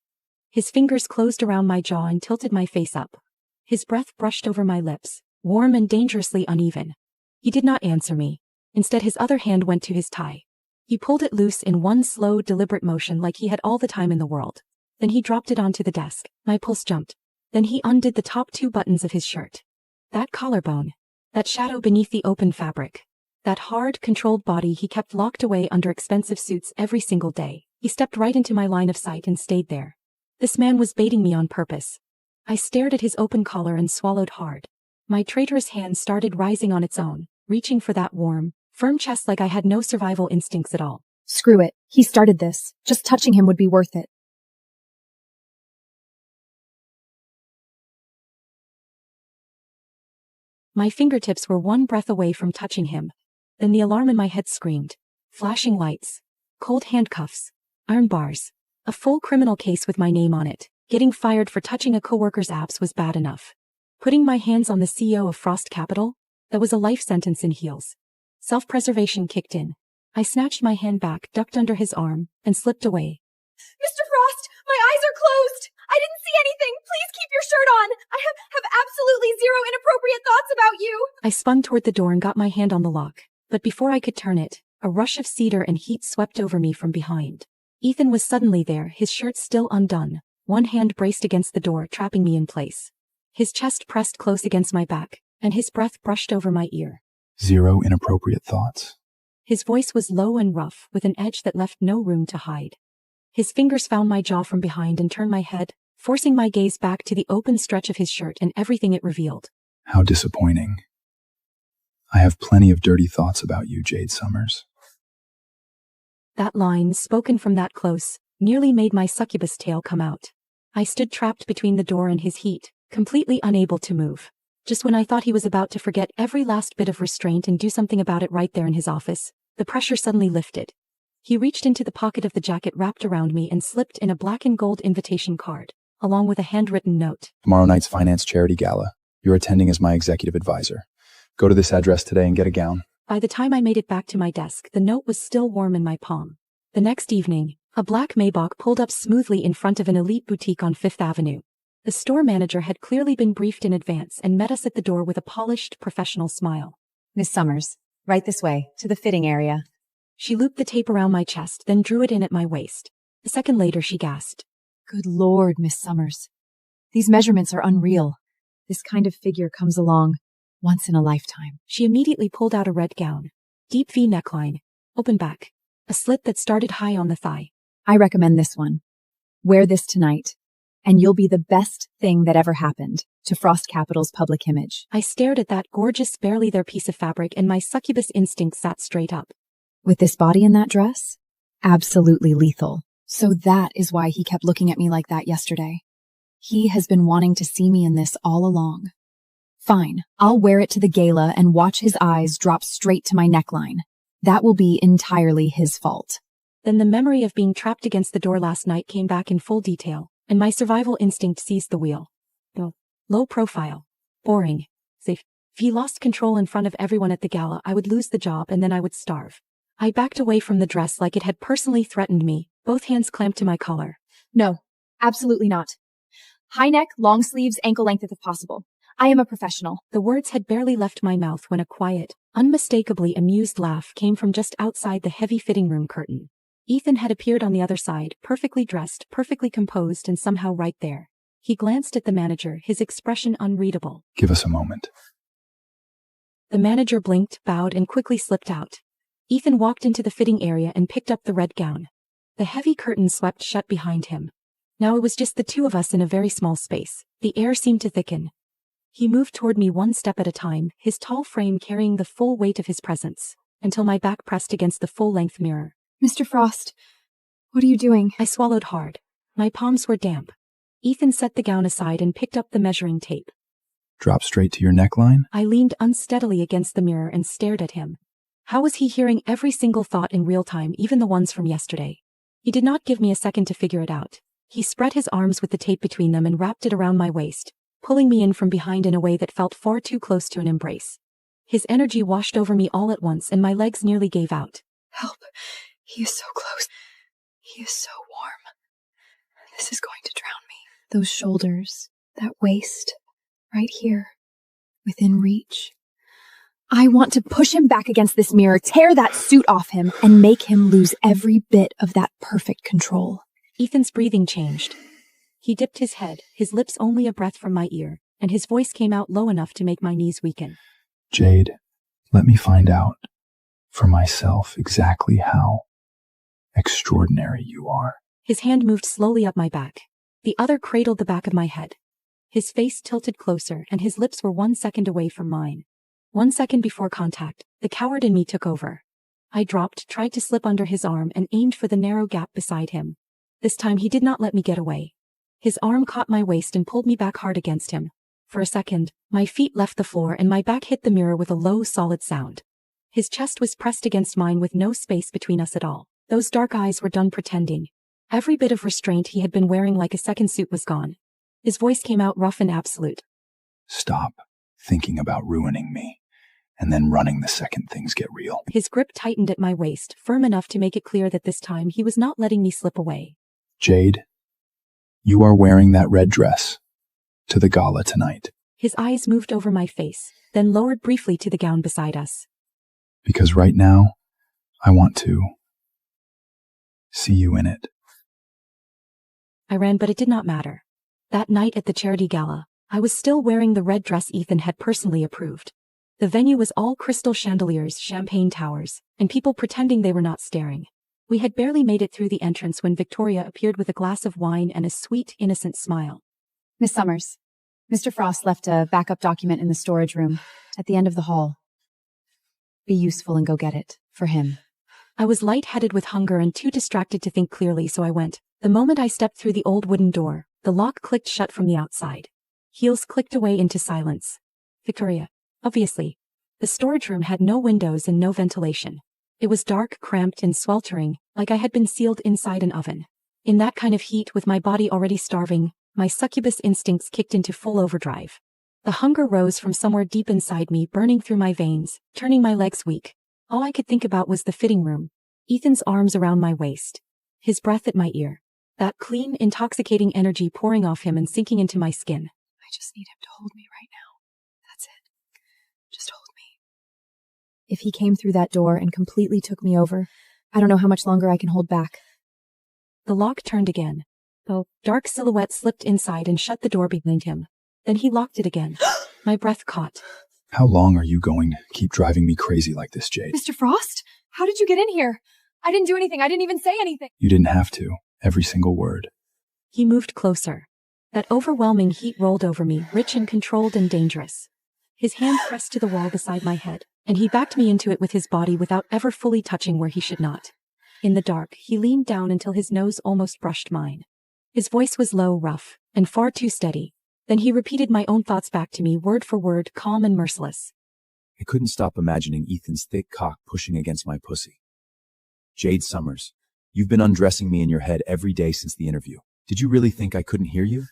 His fingers closed around my jaw and tilted my face up. His breath brushed over my lips, warm and dangerously uneven. He did not answer me. Instead, his other hand went to his tie. He pulled it loose in one slow, deliberate motion like he had all the time in the world. Then he dropped it onto the desk. My pulse jumped. Then he undid the top two buttons of his shirt. That collarbone. That shadow beneath the open fabric. That hard, controlled body he kept locked away under expensive suits every single day. He stepped right into my line of sight and stayed there. This man was baiting me on purpose. I stared at his open collar and swallowed hard. My traitorous hand started rising on its own, reaching for that warm, firm chest like I had no survival instincts at all. Screw it. He started this. Just touching him would be worth it. My fingertips were one breath away from touching him. Then the alarm in my head screamed. Flashing lights. Cold handcuffs. Iron bars. A full criminal case with my name on it. Getting fired for touching a coworker's abs was bad enough. Putting my hands on the CEO of Frost Capital? That was a life sentence in heels. Self-preservation kicked in. I snatched my hand back, ducked under his arm, and slipped away. Mr. Frost, my eyes are closed. I didn't see anything. Please keep your shirt on. I have absolutely zero inappropriate thoughts about you. I spun toward the door and got my hand on the lock. But before I could turn it, a rush of cedar and heat swept over me from behind. Ethan was suddenly there, his shirt still undone, one hand braced against the door, trapping me in place. His chest pressed close against my back, and his breath brushed over my ear. Zero inappropriate thoughts. His voice was low and rough, with an edge that left no room to hide. His fingers found my jaw from behind and turned my head, forcing my gaze back to the open stretch of his shirt and everything it revealed. How disappointing. I have plenty of dirty thoughts about you, Jade Summers. That line, spoken from that close, nearly made my succubus tail come out. I stood trapped between the door and his heat, completely unable to move. Just when I thought he was about to forget every last bit of restraint and do something about it right there in his office, the pressure suddenly lifted. He reached into the pocket of the jacket wrapped around me and slipped in a black and gold invitation card, along with a handwritten note. Tomorrow night's finance charity gala. You're attending as my executive advisor. Go to this address today and get a gown. By the time I made it back to my desk, the note was still warm in my palm. The next evening, a black Maybach pulled up smoothly in front of an elite boutique on Fifth Avenue. The store manager had clearly been briefed in advance and met us at the door with a polished, professional smile. Miss Summers, right this way, to the fitting area. She looped the tape around my chest, then drew it in at my waist. A second later, she gasped. Good Lord, Miss Summers. These measurements are unreal. This kind of figure comes along once in a lifetime. She immediately pulled out a red gown. Deep V neckline, open back, a slit that started high on the thigh. I recommend this one. Wear this tonight, and you'll be the best thing that ever happened to Frost Capital's public image. I stared at that gorgeous, barely there piece of fabric, and my succubus instinct sat straight up. With this body in that dress? Absolutely lethal. So that is why he kept looking at me like that yesterday. He has been wanting to see me in this all along. Fine, I'll wear it to the gala and watch his eyes drop straight to my neckline. That will be entirely his fault. Then the memory of being trapped against the door last night came back in full detail, and my survival instinct seized the wheel. Low profile. Boring. Safe. If he lost control in front of everyone at the gala, I would lose the job and then I would starve. I backed away from the dress like it had personally threatened me, both hands clamped to my collar. No, absolutely not. High neck, long sleeves, ankle length if possible. I am a professional. The words had barely left my mouth when a quiet, unmistakably amused laugh came from just outside the heavy fitting room curtain. Ethan had appeared on the other side, perfectly dressed, perfectly composed, and somehow right there. He glanced at the manager, his expression unreadable. Give us a moment. The manager blinked, bowed, and quickly slipped out. Ethan walked into the fitting area and picked up the red gown. The heavy curtain swept shut behind him. Now it was just the two of us in a very small space. The air seemed to thicken. He moved toward me one step at a time, his tall frame carrying the full weight of his presence, until my back pressed against the full-length mirror. Mr. Frost, what are you doing? I swallowed hard. My palms were damp. Ethan set the gown aside and picked up the measuring tape. Drop straight to your neckline? I leaned unsteadily against the mirror and stared at him. How was he hearing every single thought in real time, even the ones from yesterday? He did not give me a second to figure it out. He spread his arms with the tape between them and wrapped it around my waist, pulling me in from behind in a way that felt far too close to an embrace. His energy washed over me all at once and my legs nearly gave out. Help. He is so close. He is so warm. This is going to drown me. Those shoulders, that waist, right here, within reach. I want to push him back against this mirror, tear that suit off him, and make him lose every bit of that perfect control. Ethan's breathing changed. He dipped his head, his lips only a breath from my ear, and his voice came out low enough to make my knees weaken. Jade, let me find out for myself exactly how extraordinary you are. His hand moved slowly up my back. The other cradled the back of my head. His face tilted closer, and his lips were 1 second away from mine. 1 second before contact, the coward in me took over. I dropped, tried to slip under his arm, and aimed for the narrow gap beside him. This time he did not let me get away. His arm caught my waist and pulled me back hard against him. For a second, my feet left the floor and my back hit the mirror with a low, solid sound. His chest was pressed against mine with no space between us at all. Those dark eyes were done pretending. Every bit of restraint he had been wearing like a second suit was gone. His voice came out rough and absolute. Stop thinking about ruining me, and then running the second things get real. His grip tightened at my waist, firm enough to make it clear that this time he was not letting me slip away. Jade, you are wearing that red dress to the gala tonight. His eyes moved over my face, then lowered briefly to the gown beside us. Because right now, I want to see you in it. I ran, but it did not matter. That night at the charity gala, I was still wearing the red dress Ethan had personally approved. The venue was all crystal chandeliers, champagne towers, and people pretending they were not staring. We had barely made it through the entrance when Victoria appeared with a glass of wine and a sweet, innocent smile. Miss Summers, Mr. Frost left a backup document in the storage room at the end of the hall. Be useful and go get it, for him. I was lightheaded with hunger and too distracted to think clearly, so I went. The moment I stepped through the old wooden door, the lock clicked shut from the outside. Heels clicked away into silence. Victoria. Obviously. The storage room had no windows and no ventilation. It was dark, cramped, and sweltering, like I had been sealed inside an oven. In that kind of heat, with my body already starving, my succubus instincts kicked into full overdrive. The hunger rose from somewhere deep inside me, burning through my veins, turning my legs weak. All I could think about was the fitting room, Ethan's arms around my waist, his breath at my ear, that clean, intoxicating energy pouring off him and sinking into my skin. I just need him to hold me right now. That's it. Just hold me. If he came through that door and completely took me over, I don't know how much longer I can hold back. The lock turned again. The dark silhouette slipped inside and shut the door behind him. Then he locked it again. My breath caught. How long are you going to keep driving me crazy like this, Jade? Mr. Frost? How did you get in here? I didn't do anything. I didn't even say anything. You didn't have to. Every single word. He moved closer. That overwhelming heat rolled over me, rich and controlled and dangerous. His hand pressed to the wall beside my head, and he backed me into it with his body without ever fully touching where he should not. In the dark, he leaned down until his nose almost brushed mine. His voice was low, rough, and far too steady. Then he repeated my own thoughts back to me, word for word, calm and merciless. I couldn't stop imagining Ethan's thick cock pushing against my pussy. Jade Summers, you've been undressing me in your head every day since the interview. Did you really think I couldn't hear you?